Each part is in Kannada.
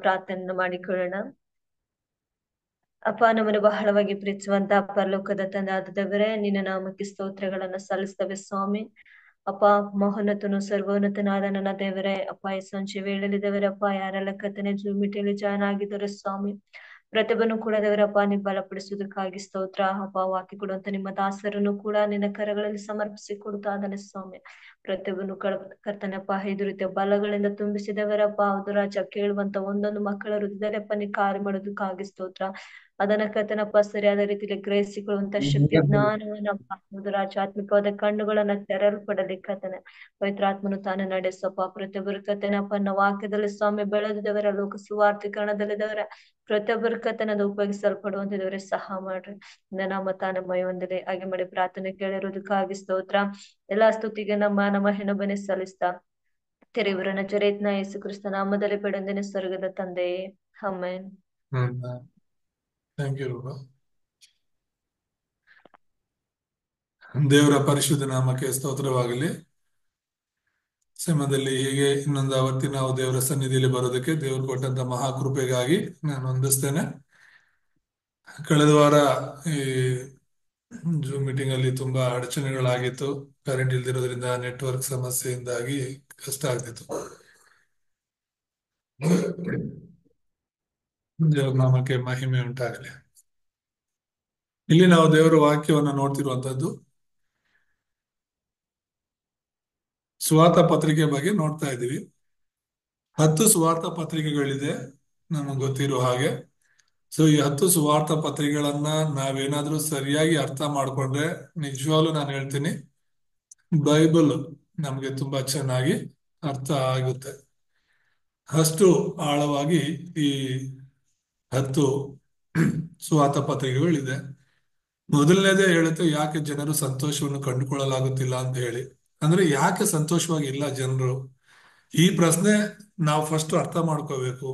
ಪ್ರಾರ್ಥನೆ ಮಾಡಿಕೊಳ್ಳೋಣ. ಅಪ್ಪ, ನಮ್ಮನ್ನು ಬಹಳವಾಗಿ ಪ್ರೀತಿಸುವಂತ ಪರಲೋಕದ ತಂದೆ ಆದ ದೇವರೇ, ನಿನ್ನ ನಾಮಕ್ಕೆ ಸ್ತೋತ್ರಗಳನ್ನ ಸಲ್ಲಿಸ್ತೇವೆ ಸ್ವಾಮಿ. ಅಪ್ಪ, ಮಹೋನ್ನತನು ಸರ್ವೋನ್ನತನಾದ ನನ್ನ ದೇವರೇ, ಅಪ್ಪ ಈ ಸಂಜೆ ವೇಳೆಯಲ್ಲಿ ದೇವರಪ್ಪ, ಯಾರೆಲ್ಲ ಕರ್ತನೆ ಜೂಮ್ ಮೀಟಿಂಗ್ ಜಾಯ್ನ್ ಆಗಿದ್ದಾರೆ ಸ್ವಾಮಿ, ಪ್ರತಿಯೊಬ್ಬನು ಕೂಡ ದೇವರಪ್ಪ ನೀವು ಬಲಪಡಿಸುವುದಕ್ಕಾಗಿ ಸ್ತೋತ್ರ. ಅಪ್ಪ, ವಾಕ್ಯ ಕೊಡುವಂತ ನಿಮ್ಮ ದಾಸರನ್ನು ಕೂಡ ನಿನ್ನ ಕರಗಳಲ್ಲಿ ಸಮರ್ಪಿಸಿ ಕೊಡ್ತಾ ಇದ್ದಾನೆ ಸ್ವಾಮಿ. ಪ್ರತಿಯೊಬ್ಬನು ಕರ್ತನಪ್ಪ ಐದು ರೀತಿಯ ಬಲಗಳಿಂದ ತುಂಬಿಸಿದವರಪ್ಪ, ಹೌದು ರಾಜ, ಕೇಳುವಂತ ಒಂದೊಂದು ಮಕ್ಕಳ ಹೃದಯದಲ್ಲಪ್ಪ ನೀ ಕಾರ್ಯ ಮಾಡೋದಕ್ಕಾಗಿ ಸ್ತೋತ್ರ. ಅದನ್ನ ಕರ್ತನಪ್ಪ ಸರಿಯಾದ ರೀತಿಯಲ್ಲಿ ಗ್ರಹಿಸಿಕೊಳ್ಳುವಂತ ಶಕ್ತಿ ಜ್ಞಾನವನ್ನಪ್ಪ, ಹೌದು ರಾಜ, ಆತ್ಮಿಕವಾದ ಕಣ್ಣುಗಳನ್ನ ತೆರಲ್ಪಡಲಿ ಕರ್ತನೆ. ಪವಿತ್ರಾತ್ಮನು ತಾನೇ ನಡೆಸಪ್ಪ. ಪ್ರತಿಯೊಬ್ಬರು ಕರ್ತನಪ್ಪ ನಾವು ವಾಕ್ಯದಲ್ಲಿ ಸ್ವಾಮಿ ಬೆಳೆದಿದ್ದವರ ಲೋಕ ಸುವಾರ್ಥೀಕರಣದಲ್ಲಿದ್ದವರ ಪ್ರತಿಯೊಬ್ಬರು ಕರ್ತನದ ಉಪಯೋಗಿಸಲ್ಪಡುವಂತಿದ್ದವರೇ ಸಹ ಮಾಡ್ರಿ. ನಮ್ಮ ತಾನೇ ಮೈ ಹೊಂದಿದೆ ಹಾಗೆ ಮಾಡಿ ಪ್ರಾರ್ಥನೆ ಕೇಳಿರೋದಕ್ಕಾಗಿ ಸ್ತೋತ್ರ. ಎಲ್ಲಾ ಸ್ತುತಿಗೆ ನಮ್ಮ ಹೆಣಬನೆ ಸಲ್ಲಿಸ್ತಾ ತೆರೆಯವರನ್ನ ಜರೇತ್ನ ಯೇಸು ಕ್ರಿಸ್ತ ನಾಮದಲ್ಲಿ ಬೆಳೆಂದಿನ ಸ್ವರ್ಗದ ತಂದೆಯೇ, ಆಮೆನ್. Thank you. ದೇವರ ಪರಿಶುದ್ಧ ನಾಮಕ್ಕೆ ಸ್ತೋತ್ರವಾಗಲಿ. ಸಮಯದಲ್ಲಿ ಹೀಗೆ ಇನ್ನೊಂದು ಅವತ್ತಿ ನಾವು ದೇವರ ಸನ್ನಿಧಿಯಲ್ಲಿ ಬರೋದಕ್ಕೆ ದೇವರು ಕೊಟ್ಟಂತ ಮಹಾಕೃಪೆಗಾಗಿ ನಾನು ವಂದಿಸ್ತೇನೆ. ಕಳೆದ ವಾರ ಈ ಜೂಮ್ ಮೀಟಿಂಗ್ ಅಲ್ಲಿ ತುಂಬಾ ಅಡಚಣೆಗಳಾಗಿತ್ತು. ಕರೆಂಟ್ ಇಲ್ದಿರೋದ್ರಿಂದ ನೆಟ್ವರ್ಕ್ ಸಮಸ್ಯೆಯಿಂದಾಗಿ ಕಷ್ಟ ಆಗ್ತಿತ್ತು. ದೇವರ ನಾಮಕ್ಕೆ ಮಹಿಮೆ ಉಂಟಾಗಲಿ. ಇಲ್ಲಿ ನಾವು ದೇವರ ವಾಕ್ಯವನ್ನು ನೋಡ್ತಿರುವಂತದ್ದು ಸುವಾರ್ತ ಪತ್ರಿಕೆ ಬಗ್ಗೆ ನೋಡ್ತಾ ಇದ್ದೀವಿ. 10 ಸುವಾರ್ತ ಪತ್ರಿಕೆಗಳಿದೆ ನಮಗೆ ಗೊತ್ತಿರೋ ಹಾಗೆ. ಸೊ ಈ 10 ಸುವಾರ್ತ ಪತ್ರಿಕೆಗಳನ್ನ ನಾವೇನಾದ್ರೂ ಸರಿಯಾಗಿ ಅರ್ಥ ಮಾಡ್ಕೊಂಡ್ರೆ ನಿಜವಾಗ್ಲೂ ನಾನು ಹೇಳ್ತೀನಿ, ಬೈಬಲ್ ನಮ್ಗೆ ತುಂಬಾ ಚೆನ್ನಾಗಿ ಅರ್ಥ ಆಗುತ್ತೆ. ಅಷ್ಟು ಆಳವಾಗಿ ಈ 10 ಸುವಾರ್ತ ಪತ್ರಿಕೆಗಳಿದೆ. ಮೊದಲನೇದೇ ಹೇಳುತ್ತೆ ಯಾಕೆ ಜನರು ಸಂತೋಷವನ್ನು ಕಂಡುಕೊಳ್ಳಲಾಗುತ್ತಿಲ್ಲ ಅಂತ ಹೇಳಿ. ಅಂದ್ರೆ ಯಾಕೆ ಸಂತೋಷವಾಗಿ ಇಲ್ಲ ಜನರು? ಈ ಪ್ರಶ್ನೆ ನಾವು ಫಸ್ಟ್ ಅರ್ಥ ಮಾಡ್ಕೋಬೇಕು.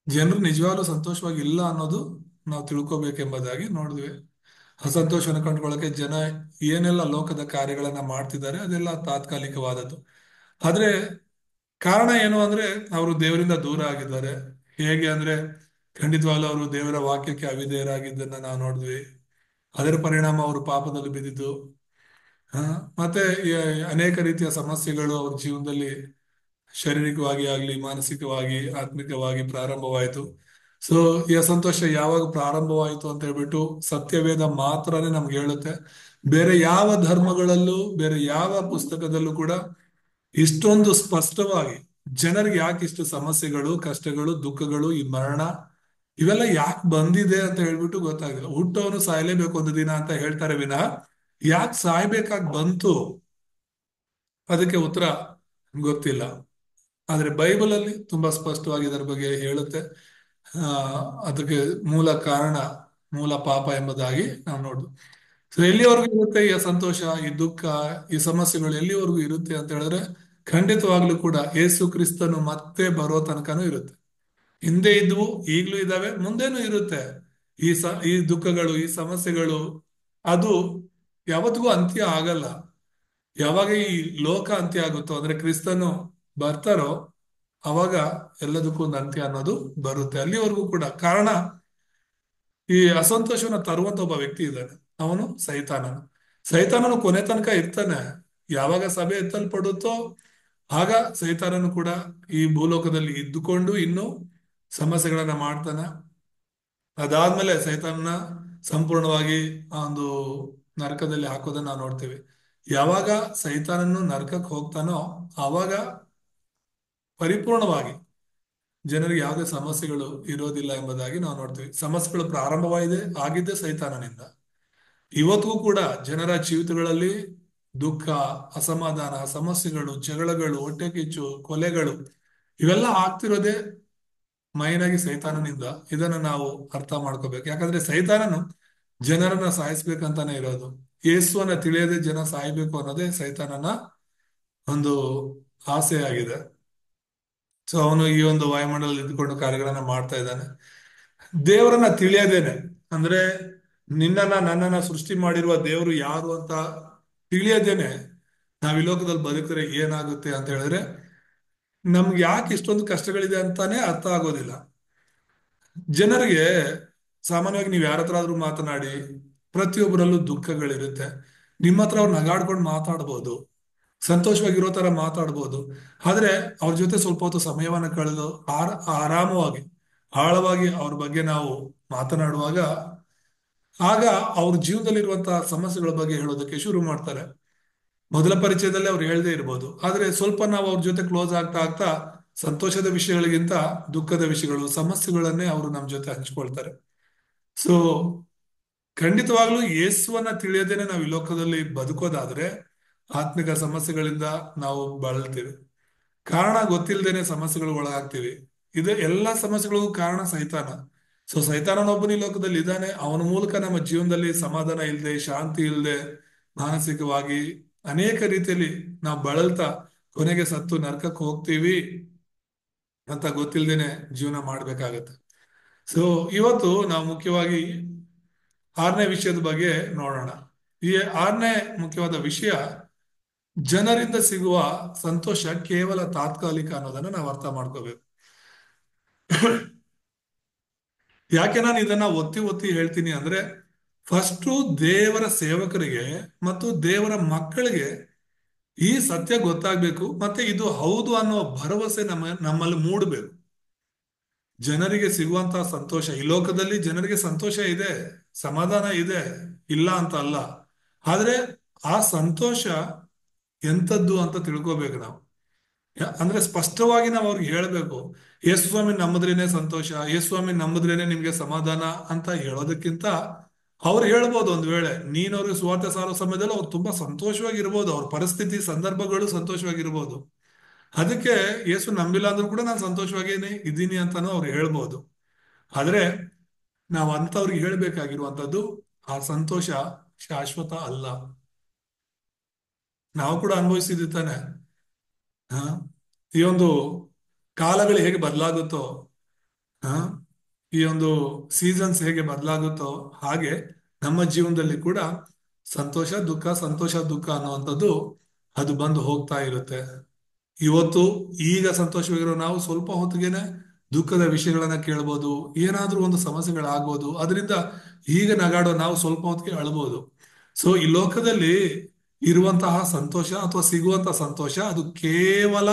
ಜನರು ನಿಜವಾಗ್ಲೂ ಸಂತೋಷವಾಗಿ ಇಲ್ಲ ಅನ್ನೋದು ನಾವು ತಿಳ್ಕೊಬೇಕೆಂಬುದಾಗಿ ನೋಡಿದ್ವಿ. ಅಸಂತೋಷವನ್ನು ಕಂಡುಕೊಳ್ಳಕ್ಕೆ ಜನ ಏನೆಲ್ಲ ಲೋಕದ ಕಾರ್ಯಗಳನ್ನ ಮಾಡ್ತಿದ್ದಾರೆ ಅದೆಲ್ಲ ತಾತ್ಕಾಲಿಕವಾದದ್ದು. ಆದ್ರೆ ಕಾರಣ ಏನು ಅಂದ್ರೆ ಅವರು ದೇವರಿಂದ ದೂರ ಆಗಿದ್ದಾರೆ. ಹೇಗೆ ಅಂದ್ರೆ ಖಂಡಿತವಾಗ್ಲೂ ಅವರು ದೇವರ ವಾಕ್ಯಕ್ಕೆ ಅವಿಧೇಯರಾಗಿದ್ದನ್ನ ನಾವು ನೋಡಿದ್ವಿ. ಅದರ ಪರಿಣಾಮ ಅವರು ಪಾಪದಲ್ಲಿ ಬಿದ್ದಿದ್ದು. ಮತ್ತೆ ಅನೇಕ ರೀತಿಯ ಸಮಸ್ಯೆಗಳು ಅವ್ರ ಜೀವನದಲ್ಲಿ ಶಾರೀರಿಕವಾಗಿ ಆಗ್ಲಿ ಮಾನಸಿಕವಾಗಿ ಆತ್ಮಿಕವಾಗಿ ಪ್ರಾರಂಭವಾಯಿತು. ಸೊ ಈ ಅಸಂತೋಷ ಯಾವಾಗ ಪ್ರಾರಂಭವಾಯಿತು ಅಂತ ಹೇಳ್ಬಿಟ್ಟು ಸತ್ಯವೇದ ಮಾತ್ರನೇ ನಮ್ಗೆ ಹೇಳುತ್ತೆ. ಬೇರೆ ಯಾವ ಧರ್ಮಗಳಲ್ಲೂ ಬೇರೆ ಯಾವ ಪುಸ್ತಕದಲ್ಲೂ ಕೂಡ ಇಷ್ಟೊಂದು ಸ್ಪಷ್ಟವಾಗಿ ಜನರಿಗೆ ಯಾಕೆ ಇಷ್ಟು ಸಮಸ್ಯೆಗಳು, ಕಷ್ಟಗಳು, ದುಃಖಗಳು, ಈ ಮರಣ ಇವೆಲ್ಲ ಯಾಕೆ ಬಂದಿದೆ ಅಂತ ಹೇಳ್ಬಿಟ್ಟು ಗೊತ್ತಾಗಿಲ್ಲ. ಹುಟ್ಟವನು ಸಾಯ್ಲೇಬೇಕು ಒಂದು ದಿನ ಅಂತ ಹೇಳ್ತಾರೆ ವಿನಃ ಯಾಕೆ ಸಾಯ್ಬೇಕಾಗಿ ಬಂತು ಅದಕ್ಕೆ ಉತ್ತರ ಗೊತ್ತಿಲ್ಲ. ಆದ್ರೆ ಬೈಬಲ್ ಅಲ್ಲಿ ತುಂಬಾ ಸ್ಪಷ್ಟವಾಗಿ ಇದರ ಬಗ್ಗೆ ಹೇಳುತ್ತೆ. ಅದಕ್ಕೆ ಮೂಲ ಕಾರಣ ಮೂಲ ಪಾಪ ಎಂಬುದಾಗಿ ನಾವು ನೋಡುದು. ಸೊ ಎಲ್ಲಿವರೆಗೂ ಇರುತ್ತೆ ಈ ಅಸಂತೋಷ, ಈ ದುಃಖ, ಈ ಸಮಸ್ಯೆಗಳು ಎಲ್ಲಿವರೆಗೂ ಇರುತ್ತೆ ಅಂತ ಹೇಳಿದ್ರೆ ಖಂಡಿತವಾಗ್ಲೂ ಕೂಡ ಯೇಸು ಕ್ರಿಸ್ತನು ಮತ್ತೆ ಬರೋ ತನಕನೂ ಇರುತ್ತೆ. ಹಿಂದೆ ಇದ್ವು, ಈಗ್ಲೂ ಇದಾವೆ, ಮುಂದೇನೂ ಇರುತ್ತೆ. ಈ ದುಃಖಗಳು, ಈ ಸಮಸ್ಯೆಗಳು ಅದು ಯಾವತ್ತಿಗೂ ಅಂತ್ಯ ಆಗಲ್ಲ. ಯಾವಾಗ ಈ ಲೋಕ ಅಂತ್ಯ ಆಗುತ್ತೋ ಅಂದ್ರೆ ಕ್ರಿಸ್ತನು ಬರ್ತಾರೋ ಅವಾಗ ಎಲ್ಲದಕ್ಕೂ ಒಂದು ಅಂತ್ಯ ಅನ್ನೋದು ಬರುತ್ತೆ. ಅಲ್ಲಿವರೆಗೂ ಕೂಡ ಕಾರಣ ಈ ಅಸಂತೋಷವನ್ನ ತರುವಂತ ಒಬ್ಬ ವ್ಯಕ್ತಿ ಇದ್ದಾನೆ, ಅವನು ಸೈತಾನನು. ಸೈತಾನನು ಕೊನೆ ತನಕ ಇರ್ತಾನೆ. ಯಾವಾಗ ಸಭೆ ಎತ್ತಲ್ಪಡುತ್ತೋ ಆಗ ಸೈತಾನನು ಕೂಡ ಈ ಭೂಲೋಕದಲ್ಲಿ ಇದ್ದುಕೊಂಡು ಇನ್ನು ಸಮಸ್ಯೆಗಳನ್ನ ಮಾಡ್ತಾನೆ. ಅದಾದ್ಮೇಲೆ ಸೈತಾನನ ಸಂಪೂರ್ಣವಾಗಿ ಆ ಒಂದು ನರಕದಲ್ಲಿ ಹಾಕೋದನ್ನ ನಾವು ನೋಡ್ತೇವೆ. ಯಾವಾಗ ಸೈತಾನನು ನರಕಕ್ಕೆ ಹೋಗ್ತಾನೋ ಆವಾಗ ಪರಿಪೂರ್ಣವಾಗಿ ಜನರಿಗೆ ಯಾವುದೇ ಸಮಸ್ಯೆಗಳು ಇರೋದಿಲ್ಲ ಎಂಬುದಾಗಿ ನಾವು ನೋಡ್ತೀವಿ. ಸಮಸ್ಯೆಗಳು ಆಗಿದ್ದೇ ಸೈತಾನನಿಂದ. ಇವತ್ತಿಗೂ ಕೂಡ ಜನರ ಜೀವಿತಗಳಲ್ಲಿ ದುಃಖ, ಅಸಮಾಧಾನ, ಸಮಸ್ಯೆಗಳು, ಜಗಳಗಳು, ಹೊಟ್ಟೆ ಕಿಚ್ಚು, ಕೊಲೆಗಳು ಇವೆಲ್ಲ ಆಗ್ತಿರೋದೇ ಮೈನ್ ಆಗಿ ಸೈತಾನನಿಂದ. ಇದನ್ನ ನಾವು ಅರ್ಥ ಮಾಡ್ಕೋಬೇಕು. ಯಾಕಂದ್ರೆ ಸೈತಾನನು ಜನರನ್ನ ಸಾಯಿಸ್ಬೇಕಂತಾನೆ ಇರೋದು. ಯೇಸುವನ್ನ ತಿಳಿಯದೆ ಜನ ಸಾಯ್ಬೇಕು ಅನ್ನೋದೇ ಸೈತಾನನ ಒಂದು ಆಸೆ ಆಗಿದೆ. ಸೊ ಅವನು ಈ ಒಂದು ವಾಯುಮಂಡಲದಲ್ಲಿ ಇದ್ದುಕೊಂಡು ಕಾರ್ಯಗಳನ್ನ ಮಾಡ್ತಾ ಇದ್ದಾನೆ. ದೇವರನ್ನ ತಿಳಿಯದೇನೆ ಅಂದ್ರೆ ನನ್ನನ್ನ ಸೃಷ್ಟಿ ಮಾಡಿರುವ ದೇವರು ಯಾರು ಅಂತ ತಿಳಿಯದೇನೆ ನಾವ್ ಈ ಲೋಕದಲ್ಲಿ ಬದುಕಿದ್ರೆ ಏನಾಗುತ್ತೆ ಅಂತ ಹೇಳಿದ್ರೆ ನಮ್ಗೆ ಯಾಕೆ ಇಷ್ಟೊಂದು ಕಷ್ಟಗಳಿದೆ ಅಂತಾನೆ ಅರ್ಥ ಆಗೋದಿಲ್ಲ. ಜನರಿಗೆ ಸಾಮಾನ್ಯವಾಗಿ ನೀವು ಯಾರ ಹತ್ರ ಆದ್ರೂ ಮಾತನಾಡಿ, ಪ್ರತಿಯೊಬ್ಬರಲ್ಲೂ ದುಃಖಗಳಿರುತ್ತೆ. ನಿಮ್ಮ ಹತ್ರ ಅವ್ರು ನಗಾಡ್ಕೊಂಡು ಮಾತಾಡ್ಬೋದು, ಸಂತೋಷವಾಗಿರೋ ತರ ಮಾತಾಡ್ಬೋದು. ಆದ್ರೆ ಅವ್ರ ಜೊತೆ ಸ್ವಲ್ಪ ಹೊತ್ತು ಸಮಯವನ್ನ ಕಳೆದು ಆರಾಮವಾಗಿ ಆಳವಾಗಿ ಅವ್ರ ಬಗ್ಗೆ ನಾವು ಮಾತನಾಡುವಾಗ, ಆಗ ಅವ್ರ ಜೀವನದಲ್ಲಿರುವಂತಹ ಸಮಸ್ಯೆಗಳ ಬಗ್ಗೆ ಹೇಳೋದಕ್ಕೆ ಶುರು ಮಾಡ್ತಾರೆ. ಮೊದಲ ಪರಿಚಯದಲ್ಲಿ ಅವ್ರು ಹೇಳ್ದೇ ಇರ್ಬೋದು, ಆದ್ರೆ ಸ್ವಲ್ಪ ನಾವು ಅವ್ರ ಜೊತೆ ಕ್ಲೋಸ್ ಆಗ್ತಾ ಆಗ್ತಾ ಸಂತೋಷದ ವಿಷಯಗಳಿಗಿಂತ ದುಃಖದ ವಿಷಯಗಳು, ಸಮಸ್ಯೆಗಳನ್ನೇ ಅವರು ನಮ್ಮ ಜೊತೆ ಹಂಚ್ಕೊಳ್ತಾರೆ. ಸೊ ಖಂಡಿತವಾಗ್ಲೂ ಯೇಸುವನ್ನ ತಿಳಿಯದೇನೆ ನಾವು ಈ ಲೋಕದಲ್ಲಿ ಬದುಕೋದಾದ್ರೆ ಆತ್ಮಿಕ ಸಮಸ್ಯೆಗಳಿಂದ ನಾವು ಬಳಲ್ತೀವಿ. ಕಾರಣ ಗೊತ್ತಿಲ್ಲದೇನೆ ಸಮಸ್ಯೆಗಳು ಒಳಗಾಗ್ತೀವಿ. ಇದು ಎಲ್ಲಾ ಸಮಸ್ಯೆಗಳಿಗೂ ಕಾರಣ ಸೈತಾನ. ಸೊ ಸೈತಾನನೊಬ್ಬನ ಈ ಲೋಕದಲ್ಲಿ ಇದ್ದಾನೆ. ಅವನ ಮೂಲಕ ನಮ್ಮ ಜೀವನದಲ್ಲಿ ಸಮಾಧಾನ ಇಲ್ಲದೆ, ಶಾಂತಿ ಇಲ್ಲದೆ, ಮಾನಸಿಕವಾಗಿ ಅನೇಕ ರೀತಿಯಲ್ಲಿ ನಾವು ಬಳಲ್ತಾ ಕೊನೆಗೆ ಸತ್ತು ನರಕಕ್ಕೆ ಹೋಗ್ತೀವಿ ಅಂತ ಗೊತ್ತಿಲ್ಲದೇನೆ ಜೀವನ ಮಾಡ್ಬೇಕಾಗತ್ತೆ. ಸೊ ಇವತ್ತು ನಾವು ಮುಖ್ಯವಾಗಿ 6ನೇ ವಿಷಯದ ಬಗ್ಗೆ ನೋಡೋಣ. ಈ 6ನೇ ಮುಖ್ಯವಾದ ವಿಷಯ, ಜನರಿಂದ ಸಿಗುವ ಸಂತೋಷ ಕೇವಲ ತಾತ್ಕಾಲಿಕ ಅನ್ನೋದನ್ನ ನಾವು ಅರ್ಥ ಮಾಡ್ಕೋಬೇಕು. ಯಾಕೆ ನಾನು ಇದನ್ನ ಒತ್ತಿ ಒತ್ತಿ ಹೇಳ್ತೀನಿ ಅಂದ್ರೆ, ಫಸ್ಟು ದೇವರ ಸೇವಕರಿಗೆ ಮತ್ತು ದೇವರ ಮಕ್ಕಳಿಗೆ ಈ ಸತ್ಯ ಗೊತ್ತಾಗ್ಬೇಕು, ಮತ್ತೆ ಇದು ಹೌದು ಅನ್ನೋ ಭರವಸೆ ನಮ್ಮಲ್ಲಿ ಮೂಡಬೇಕು. ಜನರಿಗೆ ಸಿಗುವಂತಹ ಸಂತೋಷ, ಈ ಲೋಕದಲ್ಲಿ ಜನರಿಗೆ ಸಂತೋಷ ಇದೆ, ಸಮಾಧಾನ ಇದೆ, ಇಲ್ಲ ಅಂತ ಅಲ್ಲ. ಆದ್ರೆ ಆ ಸಂತೋಷ ಎಂಥದ್ದು ಅಂತ ತಿಳ್ಕೊಬೇಕು ನಾವು. ಅಂದ್ರೆ ಸ್ಪಷ್ಟವಾಗಿ ನಾವು ಅವ್ರಿಗೆ ಹೇಳ್ಬೇಕು, ಯೇಸು ಸ್ವಾಮಿ ನಂಬುದ್ರೇನೆ ಸಂತೋಷ, ಯೇಸು ಸ್ವಾಮಿ ನಂಬುದ್ರೇನೆ ನಿಮ್ಗೆ ಸಮಾಧಾನ ಅಂತ ಹೇಳೋದಕ್ಕಿಂತ, ಅವ್ರು ಹೇಳ್ಬೋದು ಒಂದ್ ವೇಳೆ ನೀನ್ ಅವ್ರಿಗೆ ಸುವಾರ್ತೆ ಸಾರೋ ಸಮಯದಲ್ಲಿ ಅವ್ರು ತುಂಬಾ ಸಂತೋಷವಾಗಿರ್ಬೋದು, ಅವ್ರ ಪರಿಸ್ಥಿತಿ ಸಂದರ್ಭಗಳು ಸಂತೋಷವಾಗಿರ್ಬೋದು. ಅದಕ್ಕೆ ಯೇಸು ನಂಬಿಲ್ಲ ಅಂದ್ರೂ ಕೂಡ ನಾನು ಸಂತೋಷವಾಗೇನೆ ಇದ್ದೀನಿ ಅಂತಾನು ಅವ್ರು ಹೇಳ್ಬೋದು. ಆದ್ರೆ ನಾವು ಅಂತವ್ರಿಗೆ ಹೇಳ್ಬೇಕಾಗಿರುವಂತದ್ದು, ಆ ಸಂತೋಷ ಶಾಶ್ವತ ಅಲ್ಲ. ನಾವು ಕೂಡ ಅನುಭವಿಸಿದ್ವಿ ತಾನೆ. ಹ ಈ ಒಂದು ಕಾಲಗಳು ಹೇಗೆ ಬದಲಾಗುತ್ತೋ, ಹ ಈ ಒಂದು ಸೀಸನ್ಸ್ ಹೇಗೆ ಬದಲಾಗುತ್ತೋ, ಹಾಗೆ ನಮ್ಮ ಜೀವನದಲ್ಲಿ ಕೂಡ ಸಂತೋಷ ದುಃಖ, ಸಂತೋಷ ದುಃಖ ಅನ್ನುವಂಥದ್ದು ಅದು ಬಂದು ಹೋಗ್ತಾ ಇರುತ್ತೆ. ಇವತ್ತು ಈಗ ಸಂತೋಷವಾಗಿರೋ ನಾವು ಸ್ವಲ್ಪ ಹೊತ್ತಿಗೆನೆ ದುಃಖದ ವಿಷಯಗಳನ್ನ ಕೇಳ್ಬೋದು, ಏನಾದ್ರೂ ಒಂದು ಸಮಸ್ಯೆಗಳಾಗ್ಬೋದು, ಅದರಿಂದ ಈಗ ನಗಾಡೋ ನಾವು ಸ್ವಲ್ಪ ಹೊತ್ತಿಗೆ ಅಳ್ಬೋದು. ಸೊ ಈ ಲೋಕದಲ್ಲಿ ಇರುವಂತಹ ಸಂತೋಷ ಅಥವಾ ಸಿಗುವಂತಹ ಸಂತೋಷ ಅದು ಕೇವಲ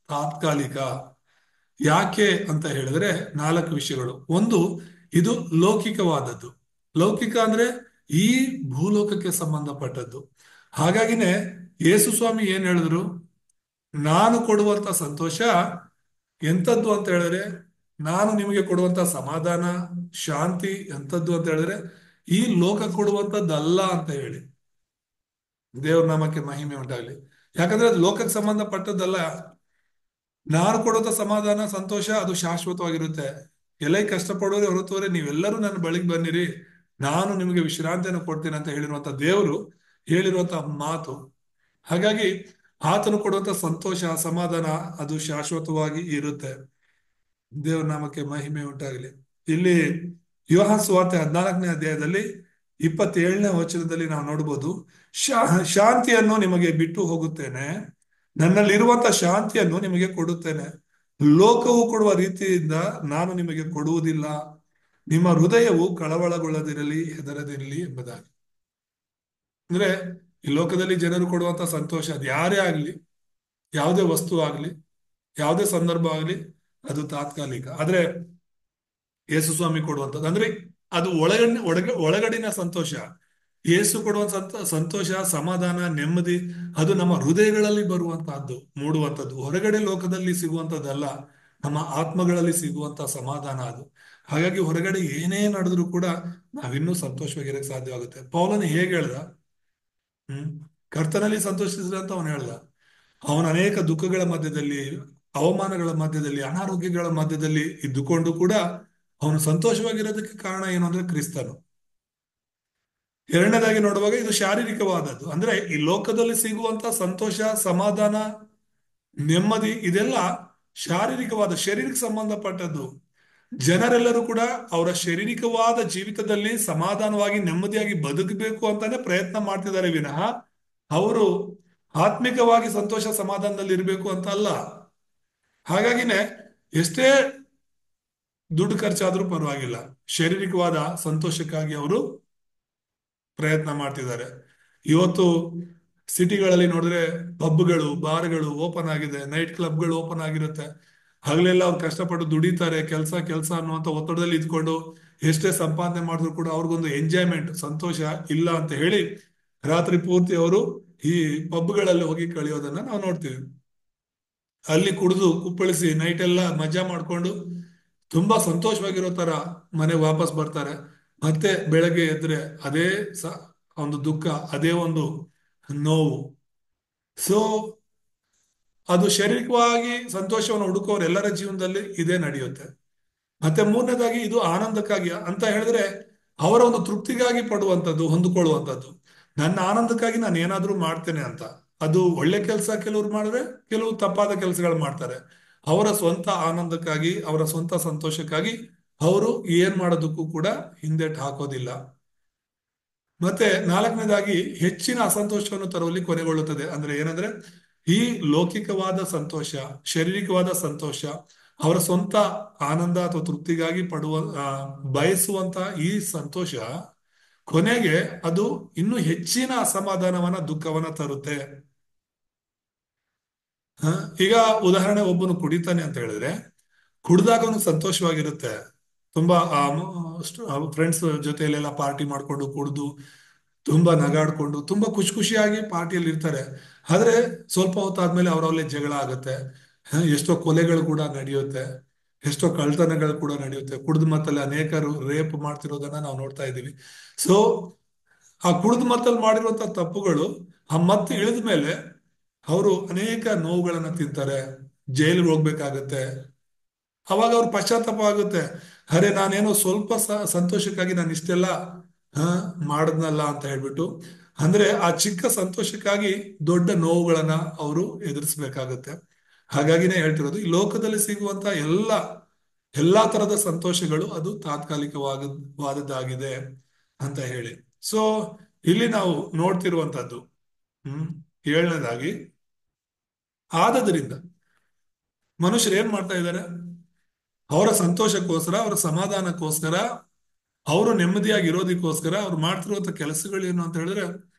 ತಾತ್ಕಾಲಿಕ. ಯಾಕೆ ಅಂತ ಹೇಳಿದ್ರೆ 4 ವಿಷಯಗಳು. ಒಂದು, ಇದು ಲೌಕಿಕವಾದದ್ದು. ಲೌಕಿಕ ಅಂದ್ರೆ ಈ ಭೂಲೋಕಕ್ಕೆ ಸಂಬಂಧಪಟ್ಟದ್ದು. ಹಾಗಾಗಿನೇ ಯೇಸು ಸ್ವಾಮಿ ಏನ್ ಹೇಳಿದ್ರು, ನಾನು ಕೊಡುವಂತ ಸಂತೋಷ ಎಂಥದ್ದು ಅಂತ ಹೇಳಿದ್ರೆ, ನಾನು ನಿಮಗೆ ಕೊಡುವಂತ ಸಮಾಧಾನ ಶಾಂತಿ ಎಂಥದ್ದು ಅಂತ ಹೇಳಿದ್ರೆ ಈ ಲೋಕ ಕೊಡುವಂತದ್ದಲ್ಲ ಅಂತ ಹೇಳಿ. ದೇವ್ರ ನಾಮಕ್ಕೆ ಮಹಿಮೆ ಉಂಟಾಗ್ಲಿ. ಯಾಕಂದ್ರೆ ಅದು ಲೋಕಕ್ಕೆ ಸಂಬಂಧಪಟ್ಟದ್ದಲ್ಲ. ನಾನು ಕೊಡುವಂತ ಸಮಾಧಾನ ಸಂತೋಷ ಅದು ಶಾಶ್ವತವಾಗಿರುತ್ತೆ. ಎಲೆ ಕಷ್ಟಪಡೋರೆ ಹೊರತುವರೆ ನೀವೆಲ್ಲರೂ ನನ್ನ ಬಳಿಗೆ ಬನ್ನಿರಿ, ನಾನು ನಿಮಗೆ ವಿಶ್ರಾಂತಿಯನ್ನು ಕೊಡ್ತೀನಿ ಅಂತ ಹೇಳಿರುವಂತ ದೇವರು ಹೇಳಿರುವಂತ ಮಾತು. ಹಾಗಾಗಿ ಆತನು ಕೊಡುವಂತ ಸಂತೋಷ ಸಮಾಧಾನ ಅದು ಶಾಶ್ವತವಾಗಿ ಇರುತ್ತೆ. ದೇವ್ರ ನಾಮಕ್ಕೆ ಮಹಿಮೆ ಉಂಟಾಗಲಿ. ಇಲ್ಲಿ ಯೋಹಾನ್ ಸುವಾರ್ತೆ 14ನೇ ಅಧ್ಯಾಯದಲ್ಲಿ 27ನೇ ವಚನದಲ್ಲಿ ನಾವು ನೋಡ್ಬೋದು, ಶಾಂತಿಯನ್ನು ನಿಮಗೆ ಬಿಟ್ಟು ಹೋಗುತ್ತೇನೆ, ನನ್ನಲ್ಲಿರುವಂತ ಶಾಂತಿಯನ್ನು ನಿಮಗೆ ಕೊಡುತ್ತೇನೆ, ಲೋಕವು ಕೊಡುವ ರೀತಿಯಿಂದ ನಾನು ನಿಮಗೆ ಕೊಡುವುದಿಲ್ಲ, ನಿಮ್ಮ ಹೃದಯವು ಕಳವಳಗೊಳ್ಳದಿರಲಿ, ಹೆದರದಿರಲಿ ಎಂಬುದಾಗಿ. ಅಂದ್ರೆ ಈ ಲೋಕದಲ್ಲಿ ಜನರು ಕೊಡುವಂತ ಸಂತೋಷ ಅದು ಯಾರೇ ಆಗ್ಲಿ, ಯಾವುದೇ ವಸ್ತು ಆಗ್ಲಿ, ಯಾವುದೇ ಸಂದರ್ಭ ಆಗ್ಲಿ, ಅದು ತಾತ್ಕಾಲಿಕ. ಆದ್ರೆ ಯೇಸು ಸ್ವಾಮಿ ಕೊಡುವಂಥದ್ದು ಅಂದ್ರೆ ಅದು ಒಳಗಡಿನ ಸಂತೋಷ. ಯೇಸು ಕೊಡುವಂತ ಸಂತೋಷ ಸಮಾಧಾನ ನೆಮ್ಮದಿ ಅದು ನಮ್ಮ ಹೃದಯಗಳಲ್ಲಿ ಬರುವಂತಹದ್ದು, ಮೂಡುವಂಥದ್ದು. ಹೊರಗಡೆ ಲೋಕದಲ್ಲಿ ಸಿಗುವಂಥದ್ದಲ್ಲ, ನಮ್ಮ ಆತ್ಮಗಳಲ್ಲಿ ಸಿಗುವಂತ ಸಮಾಧಾನ ಅದು. ಹಾಗಾಗಿ ಹೊರಗಡೆ ಏನೇ ನಡೆದ್ರು ಕೂಡ ನಾವಿನ್ನೂ ಸಂತೋಷವಾಗಿರಕ್ಕೆ ಸಾಧ್ಯವಾಗುತ್ತೆ. ಪೌಲನು ಹೇಗೆ ಹೇಳ್ದ, ಕರ್ತನಲ್ಲಿ ಸಂತೋಷಿಸಿದ ಅಂತ ಅವನು ಹೇಳ್ದ. ಅವನ ಅನೇಕ ದುಃಖಗಳ ಮಧ್ಯದಲ್ಲಿ, ಅವಮಾನಗಳ ಮಧ್ಯದಲ್ಲಿ, ಅನಾರೋಗ್ಯಗಳ ಮಧ್ಯದಲ್ಲಿ ಇದ್ದುಕೊಂಡು ಕೂಡ ಅವನು ಸಂತೋಷವಾಗಿರೋದಕ್ಕೆ ಕಾರಣ ಏನು ಅಂದ್ರೆ ಕ್ರಿಸ್ತನು. ಎರಡನೇದಾಗಿ ನೋಡುವಾಗ ಇದು ಶಾರೀರಿಕವಾದದ್ದು. ಅಂದ್ರೆ ಈ ಲೋಕದಲ್ಲಿ ಸಿಗುವಂತ ಸಂತೋಷ ಸಮಾಧಾನ ನೆಮ್ಮದಿ ಇದೆಲ್ಲ ಶಾರೀರಿಕವಾದ, ಶರೀರಕ್ಕೆ ಸಂಬಂಧಪಟ್ಟದ್ದು. ಜನರೆಲ್ಲರೂ ಕೂಡ ಅವರ ಶಾರೀರಿಕವಾದ ಜೀವಿತದಲ್ಲಿ ಸಮಾಧಾನವಾಗಿ ನೆಮ್ಮದಿಯಾಗಿ ಬದುಕಬೇಕು ಅಂತಾನೆ ಪ್ರಯತ್ನ ಮಾಡ್ತಿದ್ದಾರೆ ವಿನಃ ಅವರು ಆತ್ಮಿಕವಾಗಿ ಸಂತೋಷ ಸಮಾಧಾನದಲ್ಲಿ ಇರಬೇಕು ಅಂತ ಅಲ್ಲ. ಹಾಗಾಗಿನೇ ಎಷ್ಟೇ ದುಡ್ಡು ಖರ್ಚಾದ್ರೂ ಪರವಾಗಿಲ್ಲ, ಶಾರೀರಿಕವಾದ ಸಂತೋಷಕ್ಕಾಗಿ ಅವರು ಪ್ರಯತ್ನ ಮಾಡ್ತಿದ್ದಾರೆ. ಇವತ್ತು ಸಿಟಿಗಳಲ್ಲಿ ನೋಡಿದ್ರೆ ಪಬ್ಗಳು, ಬಾರ್ಗಳು ಓಪನ್ ಆಗಿದೆ, ನೈಟ್ ಕ್ಲಬ್ಗಳು ಓಪನ್ ಆಗಿರುತ್ತೆ. ಹಗಲೆಲ್ಲ ಅವ್ರು ಕಷ್ಟಪಟ್ಟು ದುಡಿತಾರೆ, ಕೆಲಸ ಕೆಲಸ ಅನ್ನುವಂಥ ಒತ್ತಡದಲ್ಲಿ ಇದ್ಕೊಂಡು ಎಷ್ಟೇ ಸಂಪಾದನೆ ಮಾಡಿದ್ರು ಕೂಡ ಅವ್ರಿಗೊಂದು ಎಂಜಾಯ್ಮೆಂಟ್, ಸಂತೋಷ ಇಲ್ಲ ಅಂತ ಹೇಳಿ ರಾತ್ರಿ ಪೂರ್ತಿ ಅವರು ಈ ಪಬ್ಗಳಲ್ಲಿ ಹೋಗಿ ಕಳೆಯೋದನ್ನ ನಾವು ನೋಡ್ತೀವಿ. ಅಲ್ಲಿ ಕುಡಿದು ಕುಪ್ಪಳಿಸಿ ನೈಟ್ ಎಲ್ಲ ಮಜಾ ಮಾಡ್ಕೊಂಡು ತುಂಬಾ ಸಂತೋಷವಾಗಿರೋ ತರ ಮನೆಗೆ ವಾಪಸ್ ಬರ್ತಾರೆ. ಮತ್ತೆ ಬೆಳಗ್ಗೆ ಎದ್ರೆ ಅದೇ ಸ ಒಂದು ದುಃಖ, ಅದೇ ಒಂದು ನೋವು. ಸೊ ಅದು ಶಾರೀರಿಕವಾಗಿ ಸಂತೋಷವನ್ನು ಹುಡುಕೋರು ಎಲ್ಲರ ಜೀವನದಲ್ಲಿ ಇದೇ ನಡೆಯುತ್ತೆ. ಮತ್ತೆ ಮೂರನೇದಾಗಿ ಇದು ಆನಂದಕ್ಕಾಗಿ ಅಂತ ಹೇಳಿದ್ರೆ ಅವರ ಒಂದು ತೃಪ್ತಿಗಾಗಿ ಪಡುವಂಥದ್ದು, ಹೊಂದಿಕೊಳ್ಳುವಂಥದ್ದು. ನನ್ನ ಆನಂದಕ್ಕಾಗಿ ನಾನು ಏನಾದ್ರೂ ಮಾಡ್ತೇನೆ ಅಂತ. ಅದು ಒಳ್ಳೆ ಕೆಲಸ ಕೆಲವ್ರು ಮಾಡಿದ್ರೆ, ಕೆಲವು ತಪ್ಪಾದ ಕೆಲಸಗಳು ಮಾಡ್ತಾರೆ. ಅವರ ಸ್ವಂತ ಆನಂದಕ್ಕಾಗಿ, ಅವರ ಸ್ವಂತ ಸಂತೋಷಕ್ಕಾಗಿ ಅವರು ಏನ್ ಮಾಡೋದಕ್ಕೂ ಕೂಡ ಹಿಂದೆಟ್ಟು ಹಾಕೋದಿಲ್ಲ. ಮತ್ತೆ ನಾಲ್ಕನೇದಾಗಿ ಹೆಚ್ಚಿನ ಅಸಂತೋಷವನ್ನು ತರುವಲ್ಲಿ ಕೊನೆಗೊಳ್ಳುತ್ತದೆ. ಅಂದ್ರೆ ಏನಂದ್ರೆ ಈ ಲೌಕಿಕವಾದ ಸಂತೋಷ, ಶಾರೀರಿಕವಾದ ಸಂತೋಷ, ಅವರ ಸ್ವಂತ ಆನಂದ ಅಥವಾ ತೃಪ್ತಿಗಾಗಿ ಪಡುವ ಬಯಸುವಂತ ಈ ಸಂತೋಷ ಕೊನೆಗೆ ಅದು ಇನ್ನೂ ಹೆಚ್ಚಿನ ಅಸಮಾಧಾನವನ್ನ, ದುಃಖವನ್ನ ತರುತ್ತೆ. ಹ ಈಗ ಉದಾಹರಣೆ, ಒಬ್ಬನು ಕುಡಿತಾನೆ ಅಂತ ಹೇಳಿದ್ರೆ ಕುಡ್ದಾಗ ಅವನು ಸಂತೋಷವಾಗಿರುತ್ತೆ. ತುಂಬಾ ಫ್ರೆಂಡ್ಸ್ ಜೊತೆಲೆಲ್ಲ ಪಾರ್ಟಿ ಮಾಡ್ಕೊಂಡು ಕುಡ್ದು ತುಂಬಾ ನಗಾಡ್ಕೊಂಡು ತುಂಬಾ ಖುಷಿ ಖುಷಿಯಾಗಿ ಪಾರ್ಟಿಯಲ್ಲಿ ಇರ್ತಾರೆ. ಆದ್ರೆ ಸ್ವಲ್ಪ ಹೊತ್ತಾದ್ಮೇಲೆ ಅವರಲ್ಲೇ ಜಗಳ ಆಗುತ್ತೆ. ಎಷ್ಟೋ ಕೊಲೆಗಳು ಕೂಡ ನಡೆಯುತ್ತೆ, ಎಷ್ಟೋ ಕಳ್ತನಗಳು ಕೂಡ ನಡೆಯುತ್ತೆ. ಕುಡಿದ ಮತ್ತಲ್ಲಿ ಅನೇಕರು ರೇಪ್ ಮಾಡ್ತಿರೋದನ್ನ ನಾವು ನೋಡ್ತಾ ಇದ್ದೀವಿ. ಸೊ ಆ ಕುಡಿದ ಮತ್ತಲ್ಲಿ ಮಾಡಿರುವಂತ ತಪ್ಪುಗಳು ಆ ಮತ್ತೆ ಇಳಿದ ಮೇಲೆ ಅವರು ಅನೇಕ ನೋವುಗಳನ್ನ ತಿಂತಾರೆ, ಜೈಲಿಗೆ ಹೋಗ್ಬೇಕಾಗತ್ತೆ. ಅವಾಗ ಅವ್ರ ಪಶ್ಚಾತ್ತಾಪ ಆಗುತ್ತೆ, ಅರೆ ನಾನೇನೋ ಸ್ವಲ್ಪ ಸಂತೋಷಕ್ಕಾಗಿ ನಾನು ಇಷ್ಟೆಲ್ಲ ಹ ಮಾಡದ್ನಲ್ಲ ಅಂತ ಹೇಳ್ಬಿಟ್ಟು. ಅಂದ್ರೆ ಆ ಚಿಕ್ಕ ಸಂತೋಷಕ್ಕಾಗಿ ದೊಡ್ಡ ನೋವುಗಳನ್ನ ಅವರು ಎದುರಿಸ್ಬೇಕಾಗತ್ತೆ. ಹಾಗಾಗಿನೇ ಹೇಳ್ತಿರೋದು, ಈ ಲೋಕದಲ್ಲಿ ಸಿಗುವಂತ ಎಲ್ಲಾ ತರದ ಸಂತೋಷಗಳು ಅದು ತಾತ್ಕಾಲಿಕವಾದದ್ದಾಗಿದೆ ಅಂತ ಹೇಳಿ. ಸೊ ಇಲ್ಲಿ ನಾವು ನೋಡ್ತಿರುವಂತದ್ದು ಹ್ಮ್ ಏಳನೇದಾಗಿ, ಆದದ್ರಿಂದ ಮನುಷ್ಯರು ಏನ್ ಮಾಡ್ತಾ ಇದ್ದಾರೆ, ಅವರ ಸಂತೋಷಕ್ಕೋಸ್ಕರ, ಅವರ ಸಮಾಧಾನಕ್ಕೋಸ್ಕರ, ಅವರು ನೆಮ್ಮದಿಯಾಗಿ ಇರೋದಕ್ಕೋಸ್ಕರ ಅವ್ರು ಮಾಡ್ತಿರುವಂತ ಕೆಲಸಗಳು ಏನು ಅಂತ ಹೇಳಿದ್ರೆ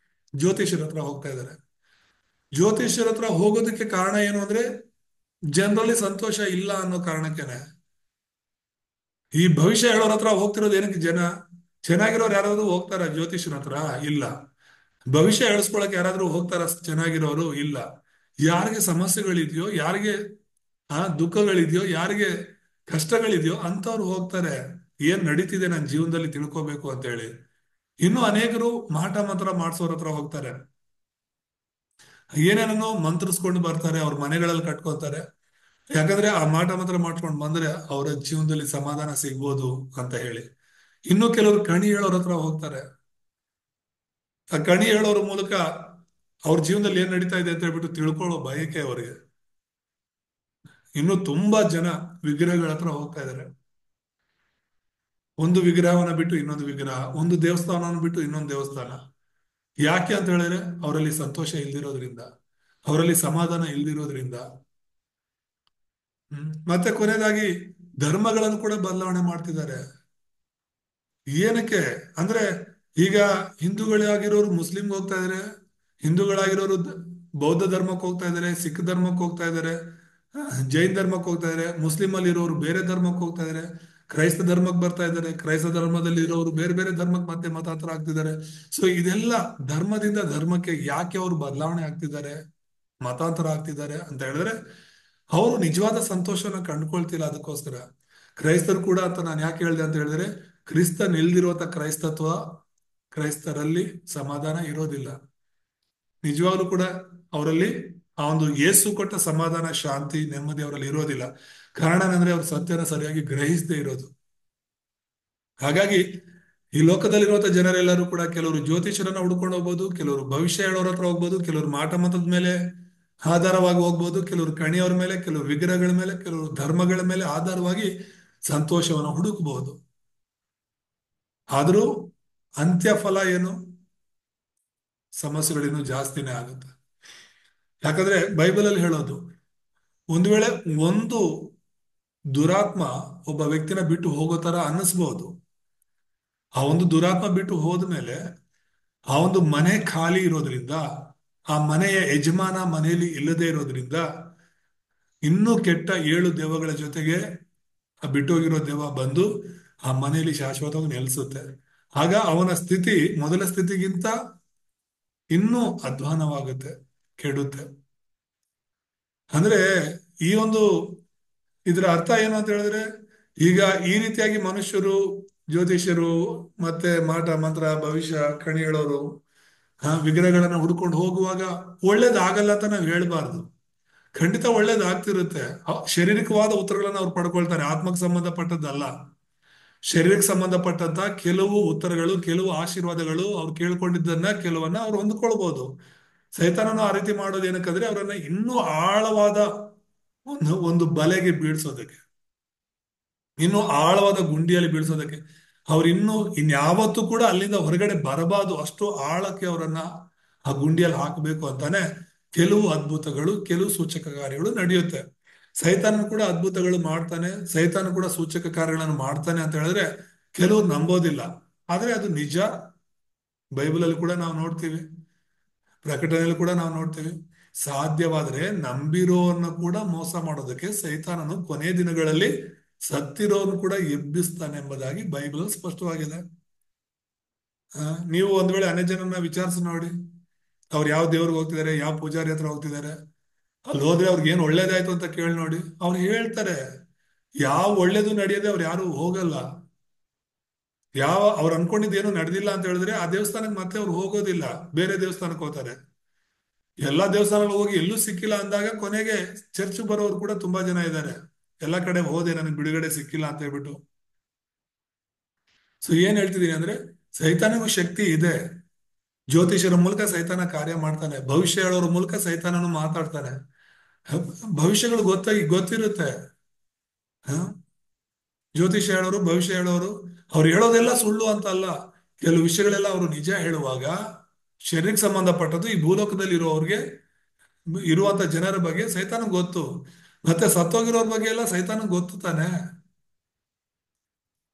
ಜ್ಯೋತಿಷ್ಯರ ಹತ್ರ ಹೋಗ್ತಾ ಇದ್ದಾರೆ. ಜ್ಯೋತಿಷ್ಯರ ಹತ್ರ ಹೋಗೋದಕ್ಕೆ ಕಾರಣ ಏನು ಅಂದ್ರೆ ಜನರಲ್ಲಿ ಸಂತೋಷ ಇಲ್ಲ ಅನ್ನೋ ಕಾರಣಕ್ಕೇನೆ. ಈ ಭವಿಷ್ಯ ಹೇಳೋರ ಹತ್ರ ಹೋಗ್ತಿರೋದು ಏನಕ್ಕೆ ಜನ? ಚೆನ್ನಾಗಿರೋರು ಯಾರಾದ್ರೂ ಹೋಗ್ತಾರ ಜ್ಯೋತಿಷ್ಯರ ಹತ್ರ? ಇಲ್ಲ. ಭವಿಷ್ಯ ಹೇಳಿಸ್ಕೊಳಕ್ ಯಾರಾದ್ರೂ ಹೋಗ್ತಾರ ಚೆನ್ನಾಗಿರೋರು? ಇಲ್ಲ. ಯಾರಿಗೆ ಸಮಸ್ಯೆಗಳಿದೆಯೋ, ಯಾರಿಗೆ ದುಃಖಗಳಿದೆಯೋ, ಯಾರಿಗೆ ಕಷ್ಟಗಳಿದೆಯೋ ಅಂತವ್ರು ಹೋಗ್ತಾರೆ, ಏನ್ ನಡೀತಿದೆ ನನ್ನ ಜೀವನದಲ್ಲಿ ತಿಳ್ಕೊಬೇಕು ಅಂತ ಹೇಳಿ. ಇನ್ನು ಅನೇಕರು ಮಾಟ ಮಂತ್ರ ಮಾಡ್ಸೋರ ಹತ್ರ ಹೋಗ್ತಾರೆ, ಏನೇನೋ ಮಂತ್ರಿಸ್ಕೊಂಡು ಬರ್ತಾರೆ, ಅವ್ರ ಮನೆಗಳಲ್ಲಿ ಕಟ್ಕೋತಾರೆ. ಯಾಕಂದ್ರೆ ಆ ಮಾಟ ಮಂತ್ರ ಮಾಡ್ಕೊಂಡು ಬಂದ್ರೆ ಅವರ ಜೀವನದಲ್ಲಿ ಸಮಾಧಾನ ಸಿಗ್ಬೋದು ಅಂತ ಹೇಳಿ. ಇನ್ನು ಕೆಲವರು ಕಣಿ ಹೇಳೋರ ಹತ್ರ ಹೋಗ್ತಾರೆ. ಆ ಕಣಿ ಹೇಳೋರ ಮೂಲಕ ಅವ್ರ ಜೀವನದಲ್ಲಿ ಏನ್ ನಡೀತಾ ಇದೆ ಅಂತ ಹೇಳ್ಬಿಟ್ಟು ತಿಳ್ಕೊಳ್ಳೋ ಬಯಕೆ ಅವರಿಗೆ. ಇನ್ನು ತುಂಬಾ ಜನ ವಿಗ್ರಹಗಳ ಹತ್ರ ಹೋಗ್ತಾ ಇದ್ದಾರೆ. ಒಂದು ವಿಗ್ರಹವನ್ನ ಬಿಟ್ಟು ಇನ್ನೊಂದು ವಿಗ್ರಹ, ಒಂದು ದೇವಸ್ಥಾನವನ್ನು ಬಿಟ್ಟು ಇನ್ನೊಂದು ದೇವಸ್ಥಾನ. ಯಾಕೆ ಅಂತ ಹೇಳಿದ್ರೆ ಅವರಲ್ಲಿ ಸಂತೋಷ ಇಲ್ದಿರೋದ್ರಿಂದ, ಅವರಲ್ಲಿ ಸಮಾಧಾನ ಇಲ್ದಿರೋದ್ರಿಂದ. ಮತ್ತೆ ಕೊನೆಯದಾಗಿ ಧರ್ಮಗಳನ್ನು ಕೂಡ ಬದಲಾವಣೆ ಮಾಡ್ತಿದ್ದಾರೆ. ಏನಕ್ಕೆ ಅಂದ್ರೆ ಈಗ ಹಿಂದೂಗಳಾಗಿರೋರು ಮುಸ್ಲಿಂಗೆ ಹೋಗ್ತಾ ಇದಾರೆ, ಹಿಂದೂಗಳಾಗಿರೋರು ಬೌದ್ಧ ಧರ್ಮಕ್ಕೆ ಹೋಗ್ತಾ ಇದಾರೆ, ಸಿಖ್ ಧರ್ಮಕ್ಕೆ ಹೋಗ್ತಾ ಇದಾರೆ, ಜೈನ್ ಧರ್ಮಕ್ಕೆ ಹೋಗ್ತಾ ಇದಾರೆ. ಮುಸ್ಲಿಂ ಅಲ್ಲಿ ಇರೋರು ಬೇರೆ ಧರ್ಮಕ್ಕೆ ಹೋಗ್ತಾ ಇದಾರೆ, ಕ್ರೈಸ್ತ ಧರ್ಮಕ್ಕೆ ಬರ್ತಾ ಇದ್ದಾರೆ. ಕ್ರೈಸ್ತ ಧರ್ಮದಲ್ಲಿ ಇರೋರು ಬೇರೆ ಬೇರೆ ಧರ್ಮಕ್ಕೆ ಮತ್ತೆ ಮತಾಂತರ ಆಗ್ತಿದ್ದಾರೆ. ಸೊ ಇದೆಲ್ಲ ಧರ್ಮದಿಂದ ಧರ್ಮಕ್ಕೆ ಯಾಕೆ ಅವರು ಬದಲಾವಣೆ ಆಗ್ತಿದ್ದಾರೆ, ಮತಾಂತರ ಆಗ್ತಿದ್ದಾರೆ ಅಂತ ಹೇಳಿದ್ರೆ ಅವರು ನಿಜವಾದ ಸಂತೋಷನ ಕಂಡುಕೊಳ್ತಿಲ್ಲ. ಅದಕ್ಕೋಸ್ಕರ ಕ್ರೈಸ್ತರು ಕೂಡ ಅಂತ ನಾನು ಯಾಕೆ ಹೇಳಿದೆ ಅಂತ ಹೇಳಿದ್ರೆ, ಕ್ರಿಸ್ತ ನಿಲ್ದಿರುವಂತ ಕ್ರೈಸ್ತತ್ವ, ಕ್ರೈಸ್ತರಲ್ಲಿ ಸಮಾಧಾನ ಇರೋದಿಲ್ಲ. ನಿಜವಾಗ್ಲೂ ಕೂಡ ಅವರಲ್ಲಿ ಆ ಒಂದು ಯೇಸು ಕೊಟ್ಟ ಸಮಾಧಾನ, ಶಾಂತಿ, ನೆಮ್ಮದಿ ಅವರಲ್ಲಿ ಇರೋದಿಲ್ಲ. ಕಾರಣ ಏನಂದ್ರೆ ಅವ್ರು ಸತ್ಯನ ಸರಿಯಾಗಿ ಗ್ರಹಿಸದೇ ಇರೋದು. ಹಾಗಾಗಿ ಈ ಲೋಕದಲ್ಲಿರುವಂತ ಜನರೆಲ್ಲರೂ ಕೂಡ ಕೆಲವರು ಜ್ಯೋತಿಷರನ್ನ ಹುಡ್ಕೊಂಡು ಹೋಗ್ಬೋದು, ಕೆಲವರು ಭವಿಷ್ಯ ಹೇಳೋರ ಹತ್ರ ಹೋಗ್ಬೋದು, ಕೆಲವರು ಮಾಟ ಮಂತ್ರದ ಮೇಲೆ ಆಧಾರವಾಗಿ ಹೋಗ್ಬೋದು, ಕೆಲವರು ಕಣಿಯವ್ರ ಮೇಲೆ, ಕೆಲವರು ವಿಗ್ರಹಗಳ ಮೇಲೆ, ಕೆಲವರು ಧರ್ಮಗಳ ಮೇಲೆ ಆಧಾರವಾಗಿ ಸಂತೋಷವನ್ನು ಹುಡುಕಬಹುದು. ಆದರೂ ಅಂತ್ಯ ಫಲ ಏನು? ಸಮಸ್ಯೆಗಳಿನ್ನೂ ಜಾಸ್ತಿನೇ ಆಗುತ್ತೆ. ಯಾಕಂದ್ರೆ ಬೈಬಲ್ ಅಲ್ಲಿ ಹೇಳೋದು, ಒಂದು ವೇಳೆ ಒಂದು ದುರಾತ್ಮ ಒಬ್ಬ ವ್ಯಕ್ತಿನ ಬಿಟ್ಟು ಹೋಗೋ ತರ ಅನ್ನಿಸ್ಬಹುದು. ಆ ಒಂದು ದುರಾತ್ಮ ಬಿಟ್ಟು ಹೋದ್ಮೇಲೆ ಆ ಒಂದು ಮನೆ ಖಾಲಿ ಇರೋದ್ರಿಂದ, ಆ ಮನೆಯ ಯಜಮಾನ ಮನೆಯಲ್ಲಿ ಇಲ್ಲದೆ ಇರೋದ್ರಿಂದ, ಇನ್ನೂ ಕೆಟ್ಟ 7 ದೆವ್ವಗಳ ಜೊತೆಗೆ ಆ ಬಿಟ್ಟೋಗಿರೋ ದೆವ್ವ ಬಂದು ಆ ಮನೆಯಲ್ಲಿ ಶಾಶ್ವತವಾಗಿ ನೆಲೆಸುತ್ತೆ. ಆಗ ಅವನ ಸ್ಥಿತಿ ಮೊದಲ ಸ್ಥಿತಿಗಿಂತ ಇನ್ನೂ ಅಧ್ವಾನವಾಗುತ್ತೆ, ಕೆಡುತ್ತೆ. ಅಂದ್ರೆ ಈ ಒಂದು ಇದರ ಅರ್ಥ ಏನು ಅಂತ ಹೇಳಿದ್ರೆ, ಈಗ ಈ ರೀತಿಯಾಗಿ ಮನುಷ್ಯರು, ಜ್ಯೋತಿಷ್ಯರು, ಮತ್ತೆ ಮಾಟ ಮಂತ್ರ, ಭವಿಷ್ಯ ಕಣಿ ಹೇಳೋರು ವಿಗ್ರಹಗಳನ್ನ ಹುಡ್ಕೊಂಡು ಹೋಗುವಾಗ ಒಳ್ಳೇದಾಗಲ್ಲ ಅಂತ ನಾವು ಹೇಳ್ಬಾರ್ದು. ಖಂಡಿತ ಒಳ್ಳೇದಾಗ್ತಿರುತ್ತೆ. ಶಾರೀರಿಕವಾದ ಉತ್ತರಗಳನ್ನ ಅವ್ರು ಪಡ್ಕೊಳ್ತಾರೆ, ಆತ್ಮಕ್ಕೆ ಸಂಬಂಧಪಟ್ಟದ್ದಲ್ಲ. ಶರೀರಕ್ಕೆ ಸಂಬಂಧಪಟ್ಟಂತ ಕೆಲವು ಉತ್ತರಗಳು, ಕೆಲವು ಆಶೀರ್ವಾದಗಳು ಅವ್ರು ಕೇಳ್ಕೊಂಡಿದ್ದನ್ನ ಕೆಲವನ್ನ ಅವ್ರು ಹೊಂದ್ಕೊಳ್ಬಹುದು. ಸೈತಾನನು ಆ ರೀತಿ ಮಾಡೋದು ಏನಕ್ಕಂದ್ರೆ ಅವರನ್ನ ಇನ್ನೂ ಆಳವಾದ ಒಂದು ಬಲೆಗೆ ಬೀಳ್ಸೋದಕ್ಕೆ, ಇನ್ನು ಆಳವಾದ ಗುಂಡಿಯಲ್ಲಿ ಬೀಳ್ಸೋದಕ್ಕೆ. ಅವ್ರು ಇನ್ಯಾವತ್ತೂ ಕೂಡ ಅಲ್ಲಿಂದ ಹೊರಗಡೆ ಬರಬಾರ್ದು, ಅಷ್ಟು ಆಳಕ್ಕೆ ಅವರನ್ನ ಆ ಗುಂಡಿಯಲ್ಲಿ ಹಾಕಬೇಕು ಅಂತಾನೆ ಕೆಲವು ಅದ್ಭುತಗಳು, ಕೆಲವು ಸೂಚಕ ಕಾರ್ಯಗಳು ನಡೆಯುತ್ತೆ. ಸೈತಾನ ಕೂಡ ಅದ್ಭುತಗಳು ಮಾಡ್ತಾನೆ, ಸೈತಾನ ಕೂಡ ಸೂಚಕ ಕಾರ್ಯಗಳನ್ನು ಮಾಡ್ತಾನೆ ಅಂತ ಹೇಳಿದ್ರೆ ಕೆಲವರು ನಂಬೋದಿಲ್ಲ. ಆದ್ರೆ ಅದು ನಿಜ. ಬೈಬಲ್ ಅಲ್ಲಿ ಕೂಡ ನಾವು ನೋಡ್ತೀವಿ, ಪ್ರಕಟಣೆಯಲ್ಲಿ ಕೂಡ ನಾವು ನೋಡ್ತೀವಿ. ಸಾಧ್ಯವಾದ್ರೆ ನಂಬಿರೋರ್ನ ಕೂಡ ಮೋಸ ಮಾಡೋದಕ್ಕೆ ಸೈತಾನನು ಕೊನೆ ದಿನಗಳಲ್ಲಿ ಸತ್ತಿರೋರ್ನು ಕೂಡ ಎಬ್ಬಿಸ್ತಾನೆ ಎಂಬುದಾಗಿ ಬೈಬಲ್ ಸ್ಪಷ್ಟವಾಗಿದೆ. ನೀವು ಒಂದ್ ವೇಳೆ ಅನ್ಯ ಜನರನ್ನ ವಿಚಾರಿಸಿ ನೋಡಿ, ಅವ್ರು ಯಾವ ದೇವ್ರಿಗೆ ಹೋಗ್ತಿದ್ದಾರೆ, ಯಾವ ಪೂಜಾರಿ ಹತ್ರ ಹೋಗ್ತಿದ್ದಾರೆ, ಅಲ್ಲಿ ಹೋದ್ರೆ ಅವ್ರಿಗೆ ಏನ್ ಒಳ್ಳೇದಾಯ್ತು ಅಂತ ಕೇಳಿ ನೋಡಿ. ಅವ್ರು ಹೇಳ್ತಾರೆ, ಯಾವ ಒಳ್ಳೇದು ನಡೆಯದೆ ಅವ್ರು ಯಾರು ಹೋಗಲ್ಲ. ಅವ್ರು ಅನ್ಕೊಂಡಿದ್ದೇನು ನಡೆದಿಲ್ಲ ಅಂತ ಹೇಳಿದ್ರೆ ಆ ದೇವಸ್ಥಾನಕ್ಕೆ ಮತ್ತೆ ಅವ್ರು ಹೋಗೋದಿಲ್ಲ, ಬೇರೆ ದೇವಸ್ಥಾನಕ್ಕೆ ಹೋಗ್ತಾರೆ. ಎಲ್ಲಾ ದೇವಸ್ಥಾನಗಳು ಹೋಗಿ ಎಲ್ಲೂ ಸಿಕ್ಕಿಲ್ಲ ಅಂದಾಗ ಕೊನೆಗೆ ಚರ್ಚ್ ಬರೋರು ಕೂಡ ತುಂಬಾ ಜನ ಇದ್ದಾರೆ. ಎಲ್ಲಾ ಕಡೆ ಹೋದೆ ನನಗೆ ಬಿಡುಗಡೆ ಸಿಕ್ಕಿಲ್ಲ ಅಂತ ಹೇಳ್ಬಿಟ್ಟು. ಸೊ ಏನ್ ಹೇಳ್ತಿದೀನಿ ಅಂದ್ರೆ, ಸೈತಾನಿಗೂ ಶಕ್ತಿ ಇದೆ. ಜ್ಯೋತಿಷರ ಮೂಲಕ ಸೈತಾನ ಕಾರ್ಯ ಮಾಡ್ತಾನೆ, ಭವಿಷ್ಯ ಹೇಳೋರ ಮೂಲಕ ಸೈತಾನನು ಮಾತಾಡ್ತಾನೆ. ಭವಿಷ್ಯಗಳು ಗೊತ್ತಿರುತ್ತೆ. ಜ್ಯೋತಿಷ ಹೇಳೋರು, ಭವಿಷ್ಯ ಹೇಳೋರು, ಅವ್ರು ಹೇಳೋದೆಲ್ಲ ಸುಳ್ಳು ಅಂತ ಅಲ್ಲ. ಕೆಲವು ವಿಷಯಗಳೆಲ್ಲ ಅವರು ನಿಜ ಹೇಳುವಾಗ ಶರೀರಕ್ಕೆ ಸಂಬಂಧಪಟ್ಟದ್ದು ಈ ಭೂಲೋಕದಲ್ಲಿ ಇರುವವ್ರಿಗೆ, ಇರುವಂತ ಜನರ ಬಗ್ಗೆ ಸೈತಾನ ಗೊತ್ತು. ಮತ್ತೆ ಸತ್ತೋಗಿರೋರ್ ಬಗ್ಗೆ ಎಲ್ಲ ಸೈತಾನ ಗೊತ್ತು ತಾನೆ.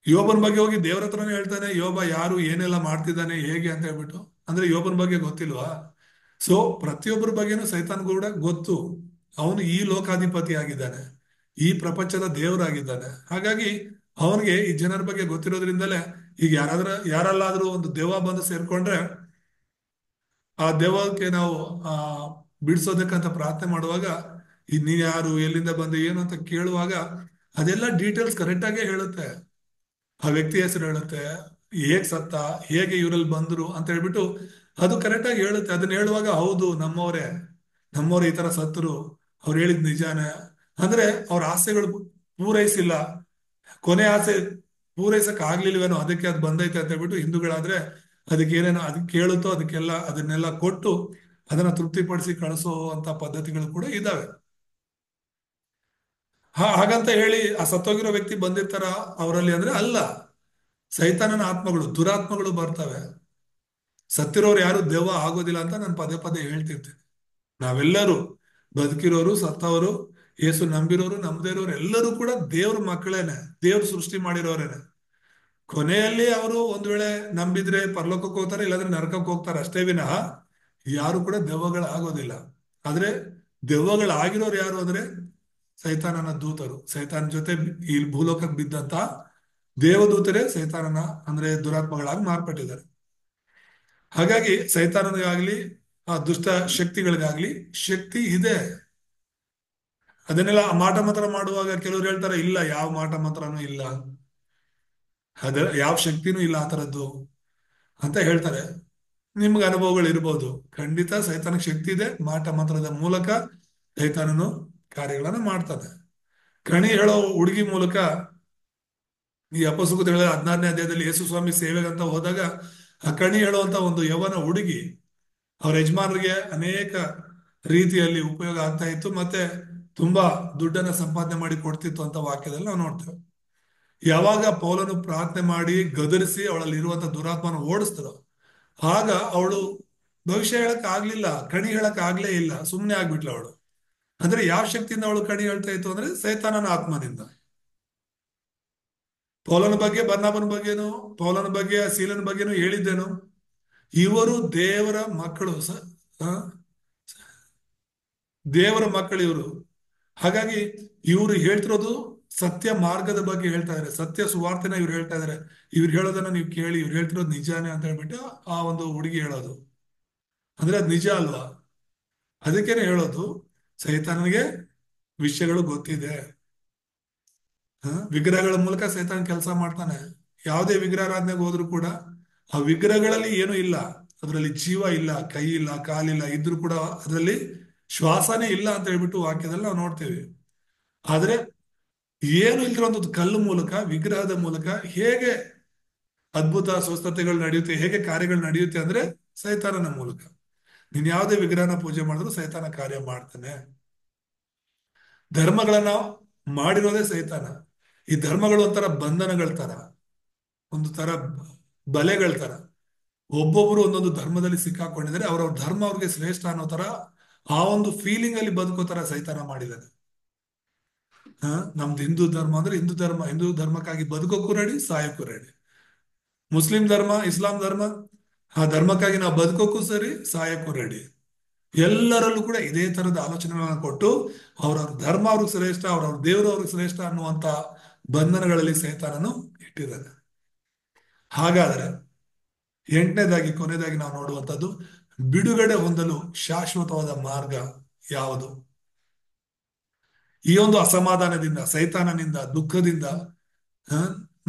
ಯೋಬನ ಬಗ್ಗೆ ಹೋಗಿ ದೇವ್ರ ಹತ್ರನೇ ಹೇಳ್ತಾನೆ, ಯೋಬ ಯಾರು, ಏನೆಲ್ಲ ಮಾಡ್ತಿದ್ದಾನೆ, ಹೇಗೆ ಅಂತ ಹೇಳ್ಬಿಟ್ಟು. ಅಂದ್ರೆ ಯೋಬನ ಬಗ್ಗೆ ಗೊತ್ತಿಲ್ವಾ? ಸೊ ಪ್ರತಿಯೊಬ್ಬರ ಬಗ್ಗೆನೂ ಸೈತಾನ್ ಕೂಡ ಗೊತ್ತು. ಅವನು ಈ ಲೋಕಾಧಿಪತಿ ಆಗಿದ್ದಾನೆ, ಈ ಪ್ರಪಂಚದ ದೇವರಾಗಿದ್ದಾನೆ. ಹಾಗಾಗಿ ಅವನಿಗೆ ಈ ಜನರ ಬಗ್ಗೆ ಗೊತ್ತಿರೋದ್ರಿಂದಲೇ ಈಗ ಯಾರಲ್ಲಾದ್ರೂ ಒಂದು ದೆವ್ವ ಬಂದು ಸೇರ್ಕೊಂಡ್ರೆ ಆ ದೆವ್ವಕ್ಕೆ ನಾವು ಆ ಬಿಡಿಸೋದಕ್ಕಂತ ಪ್ರಾರ್ಥನೆ ಮಾಡುವಾಗ, ನೀ ಯಾರು, ಎಲ್ಲಿಂದ ಬಂದೆ, ಏನು ಅಂತ ಕೇಳುವಾಗ ಅದೆಲ್ಲ ಡೀಟೇಲ್ಸ್ ಕರೆಕ್ಟ್ ಆಗೇ ಹೇಳುತ್ತೆ. ಆ ವ್ಯಕ್ತಿ ಹೆಸರು ಹೇಳುತ್ತೆ, ಹೇಗ್ ಸತ್ತ, ಹೇಗೆ ಇವರಲ್ಲಿ ಬಂದ್ರು ಅಂತ ಹೇಳ್ಬಿಟ್ಟು ಅದು ಕರೆಕ್ಟ್ ಆಗಿ ಹೇಳುತ್ತೆ. ಅದನ್ನ ಹೇಳುವಾಗ ಹೌದು, ನಮ್ಮವ್ರೆ ಈ ತರ ಸತ್ರು, ಅವ್ರು ಹೇಳಿದ್ ನಿಜಾನೇ. ಅಂದ್ರೆ ಅವ್ರ ಆಸೆಗಳು ಪೂರೈಸಿಲ್ಲ, ಕೊನೆ ಆಸೆ ಪೂರೈಸಕ್ ಆಗ್ಲಿಲ್ವೇನೋ, ಅದಕ್ಕೆ ಅದು ಬಂದೈತೆ ಅಂತ ಹೇಳ್ಬಿಟ್ಟು ಹಿಂದೂಗಳಾದ್ರೆ ಅದಕ್ಕೆ ಏನೇನೋ ಅದಕ್ಕೆ ಕೇಳುತ್ತೋ ಅದನ್ನೆಲ್ಲ ಕೊಟ್ಟು ಅದನ್ನ ತೃಪ್ತಿಪಡಿಸಿ ಕಳಿಸೋ ಅಂತ ಪದ್ಧತಿಗಳು ಕೂಡ ಇದಾವೆ. ಹಾಗಂತ ಹೇಳಿ ಆ ಸತ್ತೋಗಿರೋ ವ್ಯಕ್ತಿ ಬಂದಿರ್ತಾರ ಅವರಲ್ಲಿ ಅಂದ್ರೆ ಅಲ್ಲ. ಸೈತಾನನ ಆತ್ಮಗಳು, ದುರಾತ್ಮಗಳು ಬರ್ತವೆ. ಸತ್ತಿರೋರು ಯಾರು ದೆವ್ವ ಆಗೋದಿಲ್ಲ ಅಂತ ನಾನು ಪದೇ ಪದೇ ಹೇಳ್ತಿರ್ತೀನಿ. ನಾವೆಲ್ಲರೂ ಬದುಕಿರೋರು, ಸತ್ತವರು, ಏಸು ನಂಬಿರೋರು, ನಂಬದೇ ಇರೋರು ಎಲ್ಲರೂ ಕೂಡ ದೇವ್ರ ಮಕ್ಕಳೇನೆ, ದೇವ್ರು ಸೃಷ್ಟಿ ಮಾಡಿರೋರೇನೆ. ಕೊನೆಯಲ್ಲಿ ಅವರು ಒಂದ್ ವೇಳೆ ನಂಬಿದ್ರೆ ಪರಲೋಕಕ್ಕೆ ಹೋಗ್ತಾರೆ, ಇಲ್ಲಾಂದ್ರೆ ನರಕಕ್ಕೆ ಹೋಗ್ತಾರೆ ಅಷ್ಟೇ ವಿನಃ ಯಾರು ಕೂಡ ದೆವ್ವಗಳಾಗೋದಿಲ್ಲ. ಆದ್ರೆ ದೆವ್ವಗಳಾಗಿರೋರು ಯಾರು ಅಂದ್ರೆ ಸೈತಾನನ ದೂತರು. ಸೈತಾನ ಜೊತೆ ಈ ಭೂಲೋಕಕ್ಕೆ ಬಿದ್ದಂತ ದೇವದೂತರೇ ಸೈತಾನನ ಅಂದ್ರೆ ದುರಾತ್ಮಗಳಾಗಿ ಮಾರ್ಪಟ್ಟಿದ್ದಾರೆ. ಹಾಗಾಗಿ ಸೈತಾನನಿಗಾಗ್ಲಿ ಆ ದುಷ್ಟ ಶಕ್ತಿಗಳಿಗಾಗ್ಲಿ ಶಕ್ತಿ ಇದೆ. ಅದನ್ನೆಲ್ಲ ಮಾಟ ಮಂತ್ರ ಮಾಡುವಾಗ ಕೆಲವರು ಹೇಳ್ತಾರೆ, ಇಲ್ಲ ಯಾವ ಮಾಟ ಮಂತ್ರನೂ ಇಲ್ಲ, ಯಾವ ಶಕ್ತಿನೂ ಇಲ್ಲ ಆ ತರದ್ದು ಅಂತ ಹೇಳ್ತಾರೆ. ನಿಮ್ಗೆ ಅನುಭವಗಳು ಇರ್ಬೋದು. ಖಂಡಿತ ಸೈತಾನಕ್ಕೆ ಶಕ್ತಿ ಇದೆ. ಮಾಟ ಮಂತ್ರದ ಮೂಲಕ ಸೈತಾನನು ಕಾರ್ಯಗಳನ್ನ ಮಾಡ್ತಾನೆ. ಕಣಿ ಹೇಳೋ ಹುಡುಗಿ ಮೂಲಕ ಈ ಅಪಸುಕುತ 16ನೇ ಅಧ್ಯಾಯದಲ್ಲಿ ಯೇಸು ಸ್ವಾಮಿ ಸೇವೆಗಂತ ಹೋದಾಗ ಆ ಕಣಿ ಹೇಳುವಂತ ಒಂದು ಯವನ ಹುಡುಗಿ ಅವ್ರ ಯಜಮಾನರಿಗೆ ಅನೇಕ ರೀತಿಯಲ್ಲಿ ಉಪಯೋಗ ಆಗ್ತಾ ಇತ್ತು, ಮತ್ತೆ ತುಂಬಾ ದುಡ್ಡನ್ನ ಸಂಪಾದನೆ ಮಾಡಿ ಕೊಡ್ತಿತ್ತು ಅಂತ ವಾಕ್ಯದಲ್ಲಿ ನಾವು ನೋಡ್ತೇವೆ. ಯಾವಾಗ ಪೌಲನು ಪ್ರಾರ್ಥನೆ ಮಾಡಿ ಗದರಿಸಿ ಅವಳಲ್ಲಿ ಇರುವಂತ ದುರಾತ್ಮನ ಓಡಿಸ್ತರೋ ಆಗ ಅವಳು ಭವಿಷ್ಯ ಹೇಳಕ್ ಆಗ್ಲಿಲ್ಲ, ಕಣಿ ಹೇಳಕ್ ಆಗ್ಲೇ ಇಲ್ಲ, ಸುಮ್ಮನೆ ಆಗ್ಬಿಟ್ಲ ಅವಳು. ಅಂದ್ರೆ ಯಾವ ಶಕ್ತಿಯಿಂದ ಅವಳು ಕಣಿ ಹೇಳ್ತಾ ಇತ್ತು ಅಂದ್ರೆ ಸೈತಾನನ ಆತ್ಮನಿಂದ. ಪೌಲನ ಬಗ್ಗೆ ಬರ್ನಾಬನ ಬಗ್ಗೆನು, ಪೌಲನ ಬಗ್ಗೆ ಸೀಲನ ಬಗ್ಗೆನು ಹೇಳಿದ್ದೇನು, ಇವರು ದೇವರ ಮಕ್ಕಳು, ಆ, ದೇವರ ಮಕ್ಕಳು ಇವರು. ಹಾಗಾಗಿ ಇವರು ಹೇಳ್ತಿರೋದು ಸತ್ಯ ಮಾರ್ಗದ ಬಗ್ಗೆ ಹೇಳ್ತಾ ಇದಾರೆ, ಸತ್ಯ ಸುವಾರ್ತೆನ ಇವ್ರು ಹೇಳ್ತಾ ಇದಾರೆ. ಇವ್ರು ಹೇಳೋದನ್ನ ನೀವು ಕೇಳಿ, ಇವ್ರು ಹೇಳ್ತಿರೋದು ನಿಜಾನೇ ಅಂತ ಹೇಳ್ಬಿಟ್ಟು ಆ ಒಂದು ಹುಡುಗಿ ಹೇಳೋದು. ಅಂದ್ರೆ ಅದು ನಿಜ ಅಲ್ವಾ? ಅದಕ್ಕೇನೆ ಹೇಳೋದು, ಸೈತಾನನಿಗೆ ವಿಷಯಗಳು ಗೊತ್ತಿದೆ. ವಿಗ್ರಹಗಳ ಮೂಲಕ ಸೈತಾನ್ ಕೆಲಸ ಮಾಡ್ತಾನೆ. ಯಾವುದೇ ವಿಗ್ರಹಾರಾಧನೆಗೆ ಹೋದ್ರು ಕೂಡ ಆ ವಿಗ್ರಹಗಳಲ್ಲಿ ಏನೂ ಇಲ್ಲ, ಅದರಲ್ಲಿ ಜೀವ ಇಲ್ಲ, ಕೈ ಇಲ್ಲ, ಕಾಲಿಲ್ಲ, ಇದ್ರೂ ಕೂಡ ಅದರಲ್ಲಿ ಶ್ವಾಸನೇ ಇಲ್ಲ ಅಂತ ಹೇಳ್ಬಿಟ್ಟು ವಾಕ್ಯದಲ್ಲಿ ನಾವು ನೋಡ್ತೇವೆ. ಆದ್ರೆ ಏನು ಇಲ್ದಿರೋ ಒಂದು ಕಲ್ಲು ಮೂಲಕ, ವಿಗ್ರಹದ ಮೂಲಕ ಹೇಗೆ ಅದ್ಭುತ ಸ್ವಸ್ಥತೆಗಳು ನಡೆಯುತ್ತೆ, ಹೇಗೆ ಕಾರ್ಯಗಳು ನಡೆಯುತ್ತೆ ಅಂದ್ರೆ ಸೈತಾನನ ಮೂಲಕ. ನೀನ್ ಯಾವುದೇ ವಿಗ್ರಹನ ಪೂಜೆ ಮಾಡಿದ್ರು ಸೈತಾನ ಕಾರ್ಯ ಮಾಡ್ತಾನೆ. ಧರ್ಮಗಳನ್ನ ಮಾಡಿರೋದೇ ಸೈತಾನ. ಈ ಧರ್ಮಗಳು ಒಂಥರ ಬಂಧನಗಳ ತರ, ಒಂದು ತರ ಬಲೆಗಳ ತರ. ಒಬ್ಬೊಬ್ರು ಒಂದೊಂದು ಧರ್ಮದಲ್ಲಿ ಸಿಕ್ಕಾಕೊಂಡಿದ್ದಾರೆ, ಅವ್ರವ್ರ ಧರ್ಮ ಅವ್ರಿಗೆ ಶ್ರೇಷ್ಠ ಅನ್ನೋ ತರ ಆ ಒಂದು ಫೀಲಿಂಗ್ ಅಲ್ಲಿ ಬದುಕೋ ತರ ಸೈತಾನ ಮಾಡಿದ್ದಾರೆ. ನಮ್ದು ಹಿಂದೂ ಧರ್ಮ ಅಂದ್ರೆ ಹಿಂದೂ ಧರ್ಮಕ್ಕಾಗಿ ಬದುಕೋಕ್ಕೂ ರೆಡಿ, ಸಾಯೋಕ್ಕೂ ರೆಡಿ. ಮುಸ್ಲಿಂ ಧರ್ಮ, ಇಸ್ಲಾಂ ಧರ್ಮ, ಆ ಧರ್ಮಕ್ಕಾಗಿ ನಾವು ಬದುಕೋಕ್ಕೂ ಸರಿ, ಸಾಯಕ್ಕೂ ರೆಡಿ. ಎಲ್ಲರಲ್ಲೂ ಕೂಡ ಇದೇ ತರದ ಆಲೋಚನೆಗಳನ್ನ ಕೊಟ್ಟು ಅವ್ರವ್ರ ಧರ್ಮ ಅವ್ರಿಗೆ ಶ್ರೇಷ್ಠ, ಅವ್ರವ್ರ ದೇವರು ಅವ್ರಿಗೆ ಶ್ರೇಷ್ಠ ಅನ್ನುವಂತ ಬಂಧನಗಳಲ್ಲಿ ಸೈತಾನನು ಇಟ್ಟಿದ್ದಾನೆ. ಹಾಗಾದ್ರೆ ಎಂಟನೇದಾಗಿ ಕೊನೆಯದಾಗಿ ನಾವು ನೋಡುವಂಥದ್ದು, ಬಿಡುಗಡೆ ಹೊಂದಲು ಶಾಶ್ವತವಾದ ಮಾರ್ಗ ಯಾವುದು? ಈ ಒಂದು ಅಸಮಾಧಾನದಿಂದ, ಸೈತಾನನಿಂದ, ದುಃಖದಿಂದ,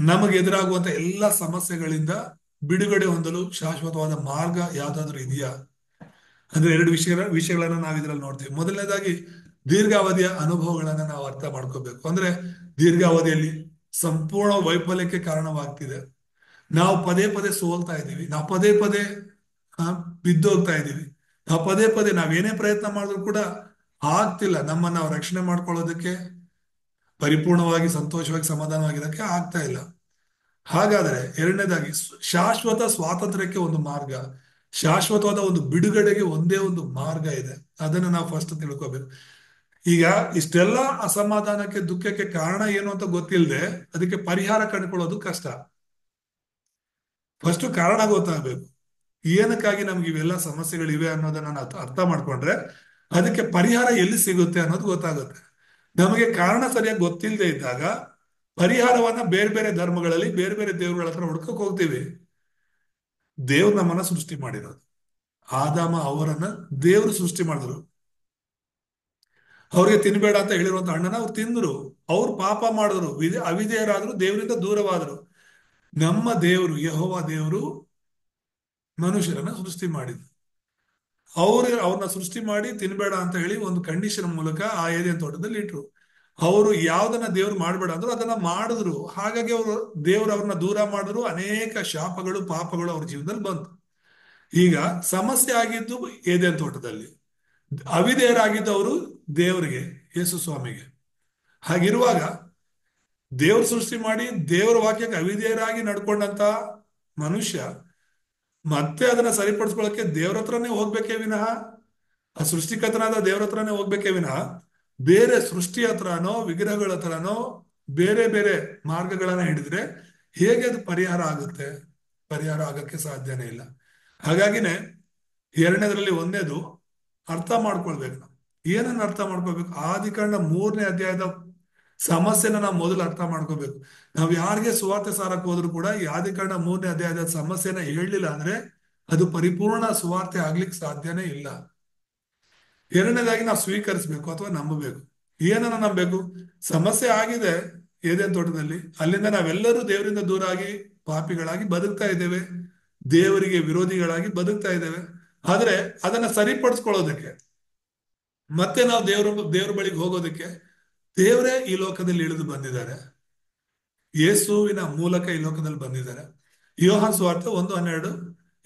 ನಮಗೆ ಎದುರಾಗುವಂತ ಎಲ್ಲ ಸಮಸ್ಯೆಗಳಿಂದ ಬಿಡುಗಡೆ ಹೊಂದಲು ಶಾಶ್ವತವಾದ ಮಾರ್ಗ ಯಾವ್ದಾದ್ರು ಇದೆಯಾ ಅಂದ್ರೆ ಎರಡು ವಿಷಯಗಳನ್ನ ನಾವು ಇದ್ರಲ್ಲಿ ನೋಡ್ತೀವಿ. ಮೊದಲನೇದಾಗಿ ದೀರ್ಘಾವಧಿಯ ಅನುಭವಗಳನ್ನ ನಾವು ಅರ್ಥ ಮಾಡ್ಕೋಬೇಕು. ಅಂದ್ರೆ ದೀರ್ಘಾವಧಿಯಲ್ಲಿ ಸಂಪೂರ್ಣ ವೈಫಲ್ಯಕ್ಕೆ ಕಾರಣವಾಗ್ತಿದೆ. ನಾವು ಪದೇ ಪದೇ ಸೋಲ್ತಾ ಇದ್ದೀವಿ, ನಾವು ಪದೇ ಪದೇ ಬಿದ್ದೋಗ್ತಾ ಇದ್ದೀವಿ, ನಾವು ಪದೇ ಪದೇ ನಾವೇನೇ ಪ್ರಯತ್ನ ಮಾಡಿದ್ರು ಕೂಡ ಆಗ್ತಿಲ್ಲ, ನಮ್ಮನ್ನ ನಾವು ರಕ್ಷಣೆ ಮಾಡ್ಕೊಳ್ಳೋದಕ್ಕೆ, ಪರಿಪೂರ್ಣವಾಗಿ ಸಂತೋಷವಾಗಿ ಸಮಾಧಾನವಾಗಿರೋಕ್ಕೆ ಆಗ್ತಾ ಇಲ್ಲ. ಹಾಗಾದ್ರೆ ಎರಡನೇದಾಗಿ ಶಾಶ್ವತ ಸ್ವಾತಂತ್ರ್ಯಕ್ಕೆ ಒಂದು ಮಾರ್ಗ, ಶಾಶ್ವತವಾದ ಒಂದು ಬಿಡುಗಡೆಗೆ ಒಂದೇ ಒಂದು ಮಾರ್ಗ ಇದೆ. ಅದನ್ನ ನಾವು ಫಸ್ಟ್ ತಿಳ್ಕೋಬೇಕು. ಈಗ ಇಷ್ಟೆಲ್ಲ ಅಸಮಾಧಾನಕ್ಕೆ, ದುಃಖಕ್ಕೆ ಕಾರಣ ಏನು ಅಂತ ಗೊತ್ತಿಲ್ಲದೆ ಅದಕ್ಕೆ ಪರಿಹಾರ ಕಂಡುಕೊಳ್ಳೋದು ಕಷ್ಟ. ಫಸ್ಟ್ ಕಾರಣ ಗೊತ್ತಾಗಬೇಕು, ಏನಕ್ಕಾಗಿ ನಮ್ಗೆ ಇವೆಲ್ಲ ಸಮಸ್ಯೆಗಳಿವೆ ಅನ್ನೋದನ್ನ ನಾವು ಅರ್ಥ ಮಾಡ್ಕೊಂಡ್ರೆ ಅದಕ್ಕೆ ಪರಿಹಾರ ಎಲ್ಲಿ ಸಿಗುತ್ತೆ ಅನ್ನೋದು ಗೊತ್ತಾಗುತ್ತೆ. ನಮಗೆ ಕಾರಣ ಸರಿಯಾಗಿ ಗೊತ್ತಿಲ್ಲದೆ ಇದ್ದಾಗ ಪರಿಹಾರವನ್ನ ಬೇರೆ ಬೇರೆ ಧರ್ಮಗಳಲ್ಲಿ, ಬೇರೆ ಬೇರೆ ದೇವರುಗಳ ಹತ್ರ ಹುಡ್ಕಕ್ ಹೋಗ್ತೀವಿ. ದೇವ್ರು ನಮ್ಮನ್ನ ಸೃಷ್ಟಿ ಮಾಡಿರೋದು, ಆದಾಮ ಅವರನ್ನ ದೇವರು ಸೃಷ್ಟಿ ಮಾಡಿದ್ರು. ಅವ್ರಿಗೆ ತಿನ್ಬೇಡ ಅಂತ ಹೇಳಿರುವಂತ ಹಣ್ಣನ್ನ ಅವ್ರು ತಿಂದ್ರು, ಅವ್ರು ಪಾಪ ಮಾಡಿದ್ರು, ಅವಿಧೇಯರಾದ್ರು, ದೇವರಿಂದ ದೂರವಾದ್ರು. ನಮ್ಮ ದೇವರು ಯೆಹೋವ ದೇವರು ಮನುಷ್ಯರನ್ನ ಸೃಷ್ಟಿ ಮಾಡಿದ್ರು. ಅವ್ರನ್ನ ಸೃಷ್ಟಿ ಮಾಡಿ ತಿನ್ಬೇಡ ಅಂತ ಹೇಳಿ ಒಂದು ಕಂಡೀಷನ್ ಮೂಲಕ ಆ ಏರಿಯಾ ತೋಟದಲ್ಲಿ ಇಟ್ರು. ಅವರು ಯಾವ್ದನ್ನ ದೇವ್ರು ಮಾಡ್ಬೇಡ ಅಂದ್ರು ಅದನ್ನ ಮಾಡಿದ್ರು. ಹಾಗಾಗಿ ಅವರು ದೇವ್ರು ಅವ್ರನ್ನ ದೂರ ಮಾಡಿದ್ರು, ಅನೇಕ ಶಾಪಗಳು, ಪಾಪಗಳು ಅವ್ರ ಜೀವನದಲ್ಲಿ ಬಂತು. ಈಗ ಸಮಸ್ಯೆ ಆಗಿದ್ದು ಏದೇನ್ ತೋಟದಲ್ಲಿ, ಅವಿಧೇಯರಾಗಿದ್ದವರು ದೇವರಿಗೆ, ಯೇಸು ಸ್ವಾಮಿಗೆ. ಹಾಗಿರುವಾಗ ದೇವ್ರ ಸೃಷ್ಟಿ ಮಾಡಿ ದೇವರ ವಾಕ್ಯಕ್ಕೆ ಅವಿಧೇಯರಾಗಿ ನಡ್ಕೊಂಡಂತ ಮನುಷ್ಯ ಮತ್ತೆ ಅದನ್ನ ಸರಿಪಡಿಸ್ಕೊಳ್ಳಕ್ಕೆ ದೇವ್ರ ಹತ್ರನೇ ಹೋಗ್ಬೇಕೇ ವಿನಃ, ಆ ಸೃಷ್ಟಿಕರ್ತನಾದ ದೇವ್ರ ಹತ್ರನೇ ಹೋಗ್ಬೇಕೇ ವಿನಃ ಬೇರೆ ಸೃಷ್ಟಿ ಹತ್ರನೋ, ವಿಗ್ರಹಗಳ ಹತ್ರನೋ, ಬೇರೆ ಬೇರೆ ಮಾರ್ಗಗಳನ್ನ ಹಿಡಿದ್ರೆ ಹೇಗೆ ಅದು ಪರಿಹಾರ ಆಗುತ್ತೆ? ಪರಿಹಾರ ಆಗಕ್ಕೆ ಸಾಧ್ಯನೇ ಇಲ್ಲ. ಹಾಗಾಗಿನೇ ಎರಡನೇದ್ರಲ್ಲಿ ಒಂದೇದು ಅರ್ಥ ಮಾಡ್ಕೊಳ್ಬೇಕು. ನಾವು ಏನನ್ನ ಅರ್ಥ ಮಾಡ್ಕೋಬೇಕು? ಆದಿಕಾಂಡ 3ನೇ ಅಧ್ಯಾಯದ ಸಮಸ್ಯೆನ ನಾವು ಮೊದಲು ಅರ್ಥ ಮಾಡ್ಕೋಬೇಕು. ನಾವು ಯಾರಿಗೆ ಸುವಾರ್ತೆ ಸಾರಕ್ಕೆ ಹೋದ್ರು ಕೂಡ ಈ ಆದಿಕಾಂಡ 3ನೇ ಅಧ್ಯಾಯದ ಸಮಸ್ಯೆನ ಹೇಳಲಿಲ್ಲ ಅಂದ್ರೆ ಅದು ಪರಿಪೂರ್ಣ ಸುವಾರ್ತೆ ಆಗ್ಲಿಕ್ಕೆ ಸಾಧ್ಯನೇ ಇಲ್ಲ. ಎರಡನೇದಾಗಿ ನಾವು ಸ್ವೀಕರಿಸಬೇಕು ಅಥವಾ ನಂಬಬೇಕು. ಏನನ್ನ ನಂಬಬೇಕು? ಸಮಸ್ಯೆ ಆಗಿದೆ ಏದೇನ್ ತೋಟದಲ್ಲಿ, ಅಲ್ಲಿಂದ ನಾವೆಲ್ಲರೂ ದೇವರಿಂದ ದೂರ ಆಗಿ ಪಾಪಿಗಳಾಗಿ ಬದುಕ್ತಾ ಇದ್ದೇವೆ, ದೇವರಿಗೆ ವಿರೋಧಿಗಳಾಗಿ ಬದುಕ್ತಾ ಇದ್ದೇವೆ. ಆದ್ರೆ ಅದನ್ನ ಸರಿಪಡಿಸ್ಕೊಳ್ಳೋದಕ್ಕೆ, ಮತ್ತೆ ನಾವು ದೇವ್ರ ಬಳಿಗೆ ಹೋಗೋದಕ್ಕೆ ದೇವರೇ ಈ ಲೋಕದಲ್ಲಿ ಇಳಿದು ಬಂದಿದ್ದಾರೆ, ಯೇಸುವಿನ ಮೂಲಕ ಈ ಲೋಕದಲ್ಲಿ ಬಂದಿದ್ದಾರೆ. ಯೋಹಾನ್ ಸುವಾರ್ತೆ 1:12,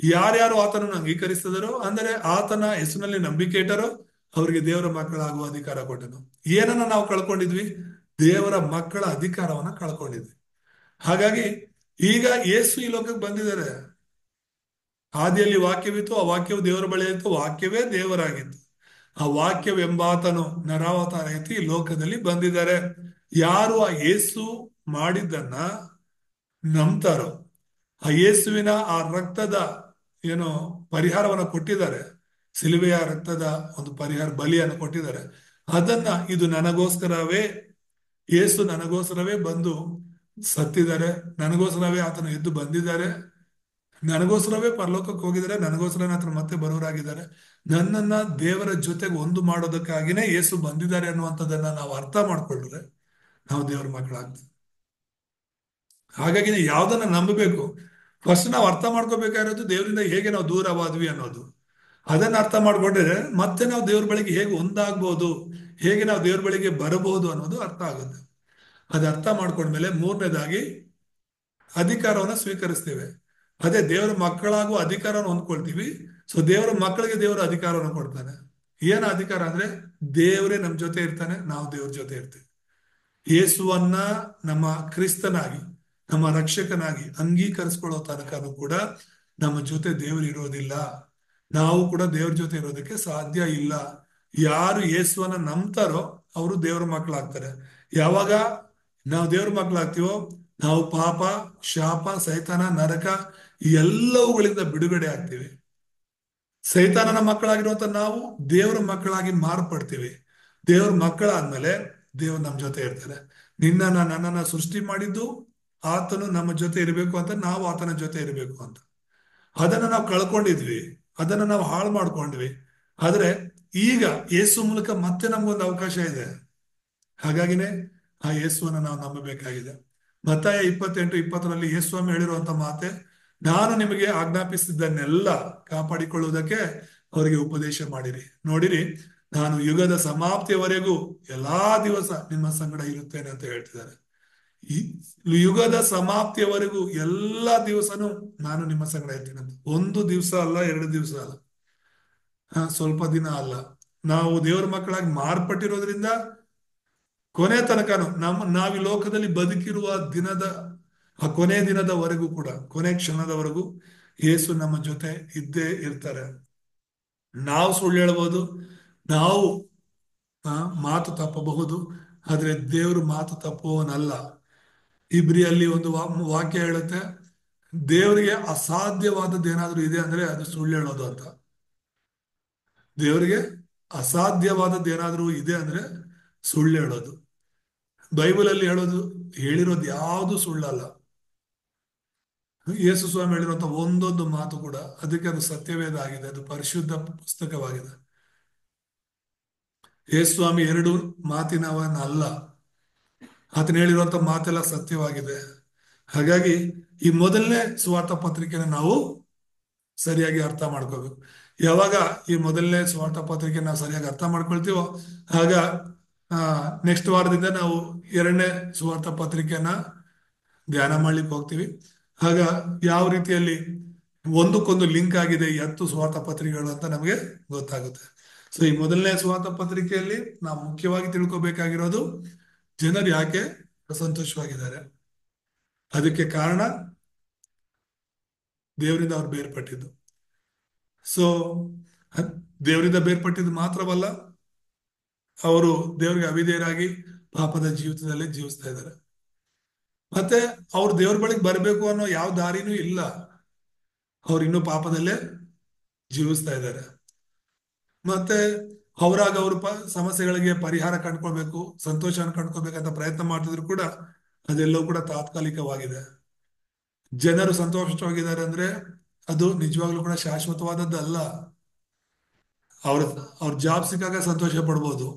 ಯಾರ್ಯಾರು ಆತನನ್ನು ಅಂಗೀಕರಿಸಿದರೋ, ಅಂದರೆ ಆತನ ಹೆಸರಿನಲ್ಲಿ ನಂಬಿಕೆ ಇಟ್ಟರೋ ಅವರಿಗೆ ದೇವರ ಮಕ್ಕಳಾಗುವ ಅಧಿಕಾರ ಕೊಟ್ಟನು. ಏನನ್ನ ನಾವು ಕಳ್ಕೊಂಡಿದ್ವಿ? ದೇವರ ಮಕ್ಕಳ ಅಧಿಕಾರವನ್ನ ಕಳ್ಕೊಂಡಿದ್ವಿ. ಹಾಗಾಗಿ ಈಗ ಯೇಸು ಈ ಲೋಕಕ್ಕೆ ಬಂದಿದ್ದಾರೆ. ಆದಿಯಲ್ಲಿ ವಾಕ್ಯವಿತ್ತು, ಆ ವಾಕ್ಯವು ದೇವರ ಬಳಿ ಇತ್ತು, ವಾಕ್ಯವೇ ದೇವರಾಗಿತ್ತು. ಆ ವಾಕ್ಯವೆಂಬಾತನು ನರಾವತಾರ ಎತ್ತಿ ಈ ಲೋಕದಲ್ಲಿ ಬಂದಿದ್ದಾರೆ. ಯಾರು ಆ ಯೇಸು ಮಾಡಿದ್ದನ್ನ ನಂಬ್ತಾರೋ, ಆ ಯೇಸುವಿನ ಆ ರಕ್ತದ ಏನು ಪರಿಹಾರವನ್ನು ಕೊಟ್ಟಿದ್ದಾರೆ, ಸಿಲುಬೆಯ ರಕ್ತದ ಒಂದು ಪರಿಹಾರ ಬಲಿಯನ್ನು ಕೊಟ್ಟಿದ್ದಾರೆ, ಅದನ್ನ ಇದು ನನಗೋಸ್ಕರವೇ, ಯೇಸು ನನಗೋಸ್ಕರವೇ ಬಂದು ಸತ್ತಿದ್ದಾರೆ, ನನಗೋಸ್ಕರವೇ ಆತನು ಎದ್ದು ಬಂದಿದ್ದಾರೆ, ನನಗೋಸ್ಕರವೇ ಪರಲೋಕಕ್ಕೆ ಹೋಗಿದ್ದಾರೆ, ನನಗೋಸ್ಕರ ಆತನು ಮತ್ತೆ ಬರೋರಾಗಿದ್ದಾರೆ, ನನ್ನನ್ನ ದೇವರ ಜೊತೆಗೆ ಒಂದು ಮಾಡೋದಕ್ಕಾಗಿನೇ ಯೇಸು ಬಂದಿದ್ದಾರೆ ಅನ್ನುವಂಥದ್ದನ್ನ ನಾವು ಅರ್ಥ ಮಾಡ್ಕೊಂಡ್ರೆ ನಾವು ದೇವರ ಮಕ್ಕಳಾಗ್ತೀವಿ. ಹಾಗಾಗಿ ಯಾವ್ದನ್ನ ನಂಬಬೇಕು, ಫಸ್ಟ್ ನಾವು ಅರ್ಥ ಮಾಡ್ಕೋಬೇಕಾಗಿರೋದು ದೇವರಿಂದ ಹೇಗೆ ನಾವು ದೂರವಾದ್ವಿ ಅನ್ನೋದು. ಅದನ್ನ ಅರ್ಥ ಮಾಡ್ಕೊಂಡ್ರೆ ಮತ್ತೆ ನಾವು ದೇವ್ರ ಬಳಿಗೆ ಹೇಗೆ ಒಂದಾಗ್ಬೋದು, ಹೇಗೆ ನಾವು ದೇವ್ರ ಬಳಿಗೆ ಬರಬಹುದು ಅನ್ನೋದು ಅರ್ಥ ಆಗುತ್ತೆ. ಅದು ಅರ್ಥ ಮಾಡ್ಕೊಂಡ್ಮೇಲೆ ಮೂರನೇದಾಗಿ ಅಧಿಕಾರವನ್ನ ಸ್ವೀಕರಿಸ್ತೇವೆ. ಅದೇ ದೇವರ ಮಕ್ಕಳಾಗುವ ಅಧಿಕಾರವನ್ನು ಹೊಂದ್ಕೊಳ್ತೀವಿ. ಸೊ ದೇವರ ಮಕ್ಕಳಿಗೆ ದೇವರ ಅಧಿಕಾರವನ್ನು ಕೊಡ್ತಾನೆ. ಏನ ಅಧಿಕಾರ ಅಂದ್ರೆ ದೇವರೇ ನಮ್ ಜೊತೆ ಇರ್ತಾನೆ, ನಾವು ದೇವ್ರ ಜೊತೆ ಇರ್ತೀವಿ. ಯೇಸುವನ್ನ ನಮ್ಮ ಕ್ರಿಸ್ತನಾಗಿ, ನಮ್ಮ ರಕ್ಷಕನಾಗಿ ಅಂಗೀಕರಿಸ್ಕೊಳ್ಳೋ ತನಕನೂ ಕೂಡ ನಮ್ಮ ಜೊತೆ ದೇವರು ಇರೋದಿಲ್ಲ, ನಾವು ಕೂಡ ದೇವ್ರ ಜೊತೆ ಇರೋದಕ್ಕೆ ಸಾಧ್ಯ ಇಲ್ಲ. ಯಾರು ಯೇಸುವನ್ನ ನಂಬ್ತಾರೋ ಅವರು ದೇವ್ರ ಮಕ್ಕಳಾಗ್ತಾರೆ. ಯಾವಾಗ ನಾವು ದೇವ್ರ ಮಕ್ಕಳಾಗ್ತೀವೋ ನಾವು ಪಾಪ, ಶಾಪ, ಸೈತಾನ, ನರಕ ಈ ಎಲ್ಲವುಗಳಿಂದ ಬಿಡುಗಡೆ ಆಗ್ತೀವಿ. ಸೈತಾನನ ಮಕ್ಕಳಾಗಿರುವಂತ ನಾವು ದೇವ್ರ ಮಕ್ಕಳಾಗಿ ಮಾರ್ಪಡ್ತೀವಿ. ದೇವ್ರ ಮಕ್ಕಳಾದ್ಮೇಲೆ ದೇವ್ರು ನಮ್ಮ ಜೊತೆ ಇರ್ತಾರೆ. ನನ್ನನ್ನ ಸೃಷ್ಟಿ ಮಾಡಿದ್ದು ಆತನು ನಮ್ಮ ಜೊತೆ ಇರಬೇಕು ಅಂತ, ನಾವು ಆತನ ಜೊತೆ ಇರಬೇಕು ಅಂತ. ಅದನ್ನ ನಾವು ಕಳ್ಕೊಂಡಿದ್ವಿ, ಅದನ್ನ ನಾವು ಹಾಳು ಮಾಡ್ಕೊಂಡ್ವಿ. ಆದ್ರೆ ಈಗ ಯೇಸು ಮೂಲಕ ಮತ್ತೆ ನಮ್ಗೊಂದು ಅವಕಾಶ ಇದೆ. ಹಾಗಾಗಿನೇ ಆ ಯೇಸುವನ್ನ ನಾವು ನಂಬಬೇಕಾಗಿದೆ. ಮತ್ತಾಯ 28:20 ಯೇಸುಸ್ವಾಮಿ ಹೇಳಿರುವಂತ ಮಾತೆ, ನಾನು ನಿಮಗೆ ಆಜ್ಞಾಪಿಸಿದ್ದನ್ನೆಲ್ಲ ಕಾಪಾಡಿಕೊಳ್ಳುವುದಕ್ಕೆ ಅವರಿಗೆ ಉಪದೇಶ ಮಾಡಿರಿ. ನೋಡಿರಿ, ನಾನು ಯುಗದ ಸಮಾಪ್ತಿಯವರೆಗೂ ಎಲ್ಲಾ ದಿವಸ ನಿಮ್ಮ ಸಂಗಡ ಇರುತ್ತೇನೆ ಅಂತ ಹೇಳ್ತಿದ್ದಾರೆ. ಈ ಯುಗದ ಸಮಾಪ್ತಿಯವರೆಗೂ ಎಲ್ಲಾ ದಿವಸನೂ ನಾನು ನಿಮ್ಮ ಸಂಗಡ ಇರ್ತೀನಿ ಅಂತ. ಒಂದು ದಿವಸ ಅಲ್ಲ, 2 ದಿವಸ ಅಲ್ಲ, ಸ್ವಲ್ಪ ದಿನ ಅಲ್ಲ. ನಾವು ದೇವರ ಮಕ್ಕಳಾಗಿ ಮಾರ್ಪಟ್ಟಿರೋದ್ರಿಂದ ಕೊನೆ ತನಕನು ನಾವಿ ಲೋಕದಲ್ಲಿ ಬದುಕಿರುವ ದಿನದ ಆ ಕೊನೆ ದಿನದವರೆಗೂ ಕೂಡ, ಕೊನೆ ಕ್ಷಣದವರೆಗೂ ಯೇಸು ನಮ್ಮ ಜೊತೆ ಇದ್ದೇ ಇರ್ತಾರೆ. ನಾವು ಸುಳ್ಳು ಹೇಳ್ಬೋದು, ನಾವು ಮಾತು ತಪ್ಪಬಹುದು, ಆದ್ರೆ ದೇವರು ಮಾತು ತಪ್ಪುವವನಲ್ಲ. ಇಬ್ರಿಯಲ್ಲಿ ಒಂದು ವಾಕ್ಯ ಹೇಳುತ್ತೆ, ದೇವರಿಗೆ ಅಸಾಧ್ಯವಾದದ್ದು ಏನಾದ್ರೂ ಇದೆ ಅಂದ್ರೆ ಅದು ಸುಳ್ಳು ಹೇಳೋದು ಅಂತ. ದೇವರಿಗೆ ಅಸಾಧ್ಯವಾದದ್ದು ಏನಾದ್ರೂ ಇದೆ ಅಂದ್ರೆ ಸುಳ್ಳು ಹೇಳೋದು. ಬೈಬಲ್ ಅಲ್ಲಿ ಹೇಳಿರೋದು ಯಾವುದು ಸುಳ್ಳಲ್ಲ. ಯೇಸು ಸ್ವಾಮಿ ಹೇಳಿರುವಂತ ಒಂದೊಂದು ಮಾತು ಕೂಡ ಅದಕ್ಕೆ ಅದು ಸತ್ಯವೇದ ಆಗಿದೆ, ಅದು ಪರಿಶುದ್ಧ ಪುಸ್ತಕವಾಗಿದೆ. ಯೇಸು ಸ್ವಾಮಿ ಎರಡು ಮಾತಿನವನಲ್ಲ, ಆತನ ಹೇಳಿರುವಂತ ಮಾತೆಲ್ಲ ಸತ್ಯವಾಗಿದೆ. ಹಾಗಾಗಿ ಈ ಮೊದಲನೇ ಸುವಾರ್ಥ ಪತ್ರಿಕೆನ ನಾವು ಸರಿಯಾಗಿ ಅರ್ಥ ಮಾಡ್ಕೋಬೇಕು. ಯಾವಾಗ ಈ ಮೊದಲನೇ ಸುವಾರ್ಥ ಪತ್ರಿಕೆ ನಾವು ಸರಿಯಾಗಿ ಅರ್ಥ ಮಾಡ್ಕೊಳ್ತೀವೋ ಆಗ ನೆಕ್ಸ್ಟ್ ವಾರದಿಂದ ನಾವು 2ನೇ ಸುವಾರ್ಥ ಪತ್ರಿಕೆನ ಧ್ಯಾನ ಮಾಡ್ಲಿಕ್ಕೆ ಹೋಗ್ತೀವಿ. ಆಗ ಯಾವ ರೀತಿಯಲ್ಲಿ ಒಂದಕ್ಕೊಂದು ಲಿಂಕ್ ಆಗಿದೆ ಈ 10 ಸುವಾರ್ಥ ಪತ್ರಿಕೆಗಳು ಅಂತ ನಮಗೆ ಗೊತ್ತಾಗುತ್ತೆ. ಸೊ ಈ ಮೊದಲನೇ ಸುವಾರ್ಥ ಪತ್ರಿಕೆಯಲ್ಲಿ ನಾವು ಮುಖ್ಯವಾಗಿ ತಿಳ್ಕೊಬೇಕಾಗಿರೋದು, ಜನರು ಯಾಕೆ ಅಸಂತೋಷವಾಗಿದ್ದಾರೆ. ಅದಕ್ಕೆ ಕಾರಣ ದೇವರಿಂದ ಅವ್ರು ಬೇರ್ಪಟ್ಟಿದ್ದು. ಸೊ ದೇವರಿಂದ ಬೇರ್ಪಟ್ಟಿದ್ದು ಮಾತ್ರವಲ್ಲ, ಅವರು ದೇವರಿಗೆ ಅವಿಧೇಯರಾಗಿ ಪಾಪದ ಜೀವಿತದಲ್ಲಿ ಜೀವಿಸ್ತಾ ಇದ್ದಾರೆ. ಮತ್ತೆ ಅವ್ರು ದೇವ್ರ ಬಳಿಗೆ ಬರಬೇಕು ಅನ್ನೋ ಯಾವ ದಾರಿನೂ ಇಲ್ಲ, ಅವ್ರು ಇನ್ನೂ ಪಾಪದಲ್ಲೇ ಜೀವಿಸ್ತಾ ಇದ್ದಾರೆ. ಮತ್ತೆ ಅವರಾಗ ಅವ್ರ ಸಮಸ್ಯೆಗಳಿಗೆ ಪರಿಹಾರ ಕಂಡ್ಕೊಳ್ಬೇಕು, ಸಂತೋಷವನ್ನು ಕಂಡ್ಕೊಳ್ಬೇಕಂತ ಪ್ರಯತ್ನ ಮಾಡ್ತಿದ್ರು ಕೂಡ ಅದೆಲ್ಲವೂ ಕೂಡ ತಾತ್ಕಾಲಿಕವಾಗಿದೆ. ಜನರು ಸಂತೋಷವಾಗಿದ್ದಾರೆ ಅಂದ್ರೆ ಅದು ನಿಜವಾಗ್ಲೂ ಕೂಡ ಶಾಶ್ವತವಾದದ್ದಲ್ಲ. ಅವ್ರ ಜಾಬ್ ಸಿಕ್ಕಾಗ ಸಂತೋಷ ಪಡ್ಬೋದು,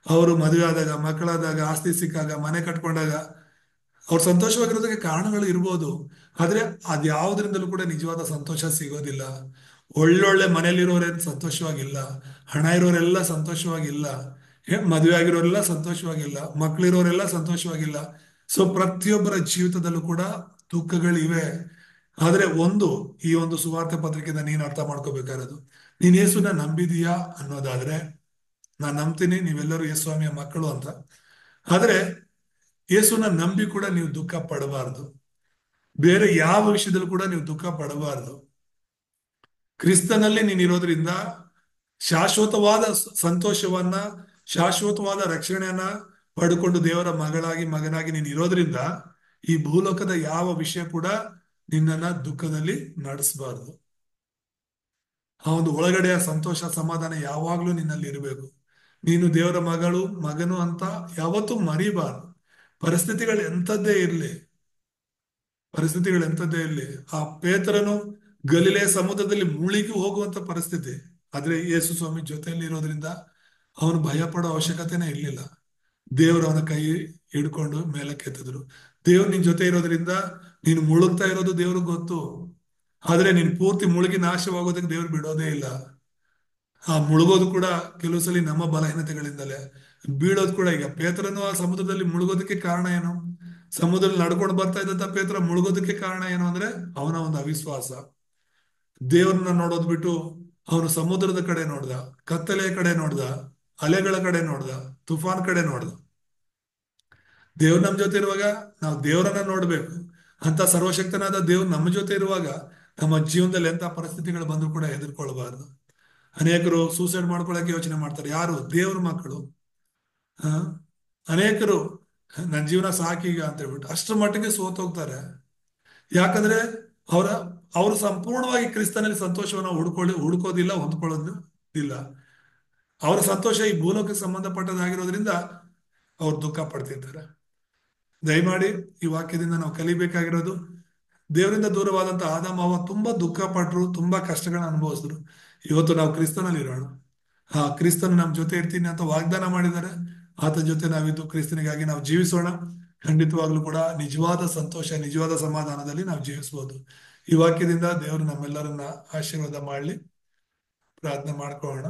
ಅವರು ಮದುವೆ ಆದಾಗ, ಮಕ್ಕಳಾದಾಗ, ಆಸ್ತಿ ಸಿಕ್ಕಾಗ, ಮನೆ ಕಟ್ಕೊಂಡಾಗ ಅವ್ರು ಸಂತೋಷವಾಗಿರೋದಕ್ಕೆ ಕಾರಣಗಳು ಇರ್ಬೋದು. ಆದ್ರೆ ಅದ್ಯಾವುದ್ರಿಂದಲೂ ಕೂಡ ನಿಜವಾದ ಸಂತೋಷ ಸಿಗೋದಿಲ್ಲ. ಒಳ್ಳೊಳ್ಳೆ ಮನೇಲಿರೋರೇನ್ ಸಂತೋಷವಾಗಿಲ್ಲ, ಹಣ ಇರೋರೆಲ್ಲ ಸಂತೋಷವಾಗಿಲ್ಲ, ಮದುವೆ ಆಗಿರೋರೆಲ್ಲ ಸಂತೋಷವಾಗಿಲ್ಲ, ಮಕ್ಕಳಿರೋರೆಲ್ಲ ಸಂತೋಷವಾಗಿಲ್ಲ. ಸೊ ಪ್ರತಿಯೊಬ್ಬರ ಜೀವಿತದಲ್ಲೂ ಕೂಡ ದುಃಖಗಳಿವೆ. ಆದ್ರೆ ಈ ಒಂದು ಸುವಾರ್ತೆ ಪತ್ರಿಕೆಯಿಂದ ನೀನ್ ಅರ್ಥ ಮಾಡ್ಕೋಬೇಕಾಗಿರೋದು, ನೀನ್ ಯೇಸುನ ನಂಬಿದೀಯಾ ಅನ್ನೋದಾದ್ರೆ, ನಾನ್ ನಂಬ್ತೀನಿ ನೀವೆಲ್ಲರೂ ಯೇಸ್ವಾಮಿಯ ಮಕ್ಕಳು ಅಂತ. ಆದ್ರೆ ಯೇಸುನ ನಂಬಿ ಕೂಡ ನೀವು ದುಃಖ ಪಡಬಾರ್ದು, ಬೇರೆ ಯಾವ ವಿಷಯದಲ್ಲೂ ಕೂಡ ನೀವು ದುಃಖ ಪಡಬಾರ್ದು. ಕ್ರಿಸ್ತನಲ್ಲಿ ನೀನಿರೋದ್ರಿಂದ ಶಾಶ್ವತವಾದ ಸಂತೋಷವನ್ನ, ಶಾಶ್ವತವಾದ ರಕ್ಷಣೆಯನ್ನ ಪಡ್ಕೊಂಡು ದೇವರ ಮಗಳಾಗಿ ಮಗನಾಗಿ ನೀನು ಇರೋದ್ರಿಂದ ಈ ಭೂಲೋಕದ ಯಾವ ವಿಷಯ ಕೂಡ ನಿನ್ನನ್ನ ದುಃಖದಲ್ಲಿ ನಡೆಸಬಾರದು. ಆ ಒಂದು ಒಳಗಡೆಯ ಸಂತೋಷ ಸಮಾಧಾನ ಯಾವಾಗ್ಲೂ ನಿನ್ನಲ್ಲಿ ಇರಬೇಕು. ನೀನು ದೇವರ ಮಗಳು ಮಗನು ಅಂತ ಯಾವತ್ತೂ ಮರಿಬಾರದು. ಪರಿಸ್ಥಿತಿಗಳು ಎಂಥದ್ದೇ ಇರಲಿ, ಪರಿಸ್ಥಿತಿಗಳು ಎಂಥದ್ದೇ ಇರಲಿ. ಆ ಪೇತ್ರನು ಗಲಿಲೆಯ ಸಮುದ್ರದಲ್ಲಿ ಮುಳುಗಿ ಹೋಗುವಂತ ಪರಿಸ್ಥಿತಿ, ಆದ್ರೆ ಯೇಸು ಸ್ವಾಮಿ ಜೊತೆಯಲ್ಲಿ ಇರೋದ್ರಿಂದ ಅವನು ಭಯ ಪಡೋ ಅವಶ್ಯಕತೆನೇ ಇರಲಿಲ್ಲ. ದೇವರು ಅವನ ಕೈ ಹಿಡ್ಕೊಂಡು ಮೇಲಕ್ಕೆ ಎತ್ತಿದ್ರು. ದೇವ್ರು ನಿನ್ ಜೊತೆ ಇರೋದ್ರಿಂದ ನೀನು ಮುಳುಗ್ತಾ ಇರೋದು ದೇವ್ರಿಗೆ ಗೊತ್ತು. ಆದ್ರೆ ನೀನ್ ಪೂರ್ತಿ ಮುಳುಗಿ ನಾಶವಾಗೋದಕ್ಕೆ ದೇವ್ರು ಬಿಡೋದೇ ಇಲ್ಲ. ಆ ಮುಳುಗೋದು ಕೂಡ ಕೆಲವು ಸಲ ನಮ್ಮ ಬಲಹೀನತೆಗಳಿಂದಲೇ. ಬೀಳೋದು ಕೂಡ, ಈಗ ಪೇತ್ರನು ಆ ಸಮುದ್ರದಲ್ಲಿ ಮುಳುಗೋದಕ್ಕೆ ಕಾರಣ ಏನು? ಸಮುದ್ರದಲ್ಲಿ ನಡ್ಕೊಂಡು ಬರ್ತಾ ಇದ್ದಂತ ಪೇತ್ರ ಮುಳುಗೋದಕ್ಕೆ ಕಾರಣ ಏನು ಅಂದ್ರೆ ಅವನ ಒಂದು ಅವಿಶ್ವಾಸ. ದೇವ್ರನ್ನ ನೋಡೋದ್ ಬಿಟ್ಟು ಅವನು ಸಮುದ್ರದ ಕಡೆ ನೋಡ್ದ, ಕತ್ತಲೆಯ ಕಡೆ ನೋಡ್ದ, ಅಲೆಗಳ ಕಡೆ ನೋಡ್ದ, ತುಫಾನ್ ಕಡೆ ನೋಡ್ದ. ದೇವ್ರು ನಮ್ ಜೊತೆ ಇರುವಾಗ ನಾವು ದೇವರನ್ನ ನೋಡ್ಬೇಕು. ಅಂತ ಸರ್ವಶಕ್ತನಾದ ದೇವ್ರು ನಮ್ಮ ಜೊತೆ ಇರುವಾಗ ನಮ್ಮ ಜೀವನದಲ್ಲಿ ಎಂತ ಪರಿಸ್ಥಿತಿಗಳು ಬಂದ್ರು ಕೂಡ ಹೆದರ್ಕೊಳ್ಬಾರ್ದು. ಅನೇಕರು ಸೂಸೈಡ್ ಮಾಡ್ಕೊಳಕ್ಕೆ ಯೋಚನೆ ಮಾಡ್ತಾರೆ. ಯಾರು? ದೇವ್ರ ಮಕ್ಕಳು. ಆ ಅನೇಕರು ನನ್ನ ಜೀವನ ಸಾಕೀಗ ಅಂತ ಹೇಳ್ಬಿಟ್ಟು ಅಷ್ಟರ ಮಟ್ಟಿಗೆ ಸೋತೋಗ್ತಾರೆ. ಯಾಕಂದ್ರೆ ಅವರ ಅವರು ಸಂಪೂರ್ಣವಾಗಿ ಕ್ರಿಸ್ತನಲ್ಲಿ ಸಂತೋಷವನ್ನ ಹುಡ್ಕೋದಿಲ್ಲ, ಹೊಂದ್ಕೊಳ್ಳೋದಿಲ್ಲ. ಅವರ ಸಂತೋಷ ಈ ಭೂಲೋಕಕ್ಕೆ ಸಂಬಂಧಪಟ್ಟದಾಗಿರೋದ್ರಿಂದ ಅವ್ರು ದುಃಖ ಪಡ್ತಿರ್ತಾರೆ. ದಯಮಾಡಿ ಈ ವಾಕ್ಯದಿಂದ ನಾವು ಕಲಿಬೇಕಾಗಿರೋದು, ದೇವರಿಂದ ದೂರವಾದಂತ ಆದಾಮ ಅವ್ವ ತುಂಬಾ ದುಃಖ ಪಟ್ರು, ತುಂಬಾ ಕಷ್ಟಗಳನ್ನ ಅನುಭವಿಸಿದ್ರು. ಇವತ್ತು ನಾವು ಕ್ರಿಸ್ತನಲ್ಲಿ ಇರೋಣ. ಕ್ರಿಸ್ತನ್ ನಮ್ ಜೊತೆ ಇರ್ತೀನಿ ಅಂತ ವಾಗ್ದಾನ ಮಾಡಿದ್ದಾರೆ. ಆತ ಜೊತೆ ನಾವಿದ್ದು ಕ್ರಿಸ್ತನಿಗಾಗಿ ನಾವು ಜೀವಿಸೋಣ. ಖಂಡಿತವಾಗ್ಲೂ ಕೂಡ ನಿಜವಾದ ಸಂತೋಷ, ನಿಜವಾದ ಸಮಾಧಾನದಲ್ಲಿ ನಾವು ಜೀವಿಸಬಹುದು. ಈ ವಾಕ್ಯದಿಂದ ದೇವರು ನಮ್ಮೆಲ್ಲರನ್ನ ಆಶೀರ್ವಾದ ಮಾಡಲಿ. ಪ್ರಾರ್ಥನೆ ಮಾಡ್ಕೊಳ್ಳೋಣ.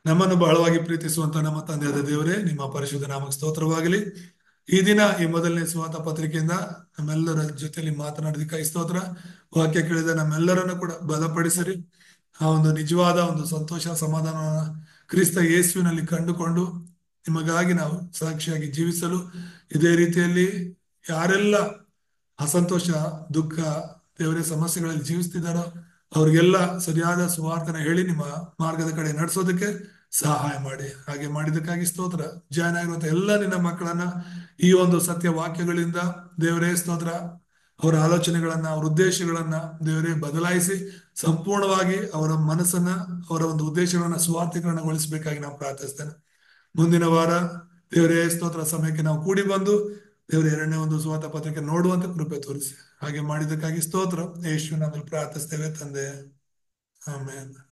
ನಮ್ಮನ್ನು ಬಹಳವಾಗಿ ಪ್ರೀತಿಸುವಂತ ನಮ್ಮ ತಂದೆಯಾದ ದೇವರೇ, ನಿಮ್ಮ ಪರಿಶುದ್ಧ ನಾಮಕ್ಕೆ ಸ್ತೋತ್ರವಾಗಲಿ. ಈ ದಿನ ಈ ಮೊದಲನೇ ಸುವಾರ್ತ ಪತ್ರಿಕೆಯಿಂದ ನಮ್ಮೆಲ್ಲರ ಜೊತೆಯಲ್ಲಿ ಮಾತನಾಡೋದಕ್ಕಾಗಿ ಸ್ತೋತ್ರ. ವಾಕ್ಯ ಕೇಳಿದ ನಮ್ಮೆಲ್ಲರನ್ನು ಕೂಡ ಬಲಪಡಿಸಿರಿ. ಆ ಒಂದು ನಿಜವಾದ ಒಂದು ಸಂತೋಷ ಸಮಾಧಾನವನ್ನ ಕ್ರಿಸ್ತ ಯೇಸುವಿನಲ್ಲಿ ಕಂಡುಕೊಂಡು ನಿಮಗಾಗಿ ನಾವು ಸಾಕ್ಷಿಯಾಗಿ ಜೀವಿಸಲು, ಇದೇ ರೀತಿಯಲ್ಲಿ ಯಾರೆಲ್ಲ ಅಸಂತೋಷ, ದುಃಖ, ದೇವರೇ ಸಮಸ್ಯೆಗಳಲ್ಲಿ ಜೀವಿಸ್ತಿದ್ದಾರೋ ಅವ್ರಿಗೆಲ್ಲ ಸರಿಯಾದ ಸುವಾರ್ತನ ಹೇಳಿ ನಿಮ್ಮ ಮಾರ್ಗದ ಕಡೆ ನಡೆಸೋದಕ್ಕೆ ಸಹಾಯ ಮಾಡಿ. ಹಾಗೆ ಮಾಡಿದಕ್ಕಾಗಿ ಸ್ತೋತ್ರ. ಜಾಯ್ನ್ ಆಗಿರುವಂತ ಎಲ್ಲ ನಿನ್ನ ಮಕ್ಕಳನ್ನ ಈ ಒಂದು ಸತ್ಯ ವಾಕ್ಯಗಳಿಂದ ದೇವರೇ ಸ್ತೋತ್ರ, ಅವರ ಆಲೋಚನೆಗಳನ್ನ, ಅವರ ಉದ್ದೇಶಗಳನ್ನ ದೇವರೇ ಬದಲಾಯಿಸಿ ಸಂಪೂರ್ಣವಾಗಿ ಅವರ ಮನಸ್ಸನ್ನ, ಅವರ ಒಂದು ಉದ್ದೇಶಗಳನ್ನ ಸ್ವಾರ್ಥೀಕರಣಗೊಳಿಸಬೇಕಾಗಿ ನಾವು ಪ್ರಾರ್ಥಿಸ್ತೇನೆ. ಮುಂದಿನ ವಾರ ದೇವರೇ ಸ್ತೋತ್ರ ಸಮಯಕ್ಕೆ ನಾವು ಕೂಡಿ ಬಂದು ದೇವರ ಎರಡನೇ ಒಂದು ಸುವಾರ್ತ ಪತ್ರಿಕೆ ನೋಡುವಂತ ಕೃಪೆ ತೋರಿಸಿ. ಹಾಗೆ ಮಾಡಿದಕ್ಕಾಗಿ ಸ್ತೋತ್ರ. ಯೇಸುವಿನ ನಾಮದಲ್ಲಿ ಪ್ರಾರ್ಥಿಸ್ತೇವೆ ತಂದೆ, ಆಮೇನ್.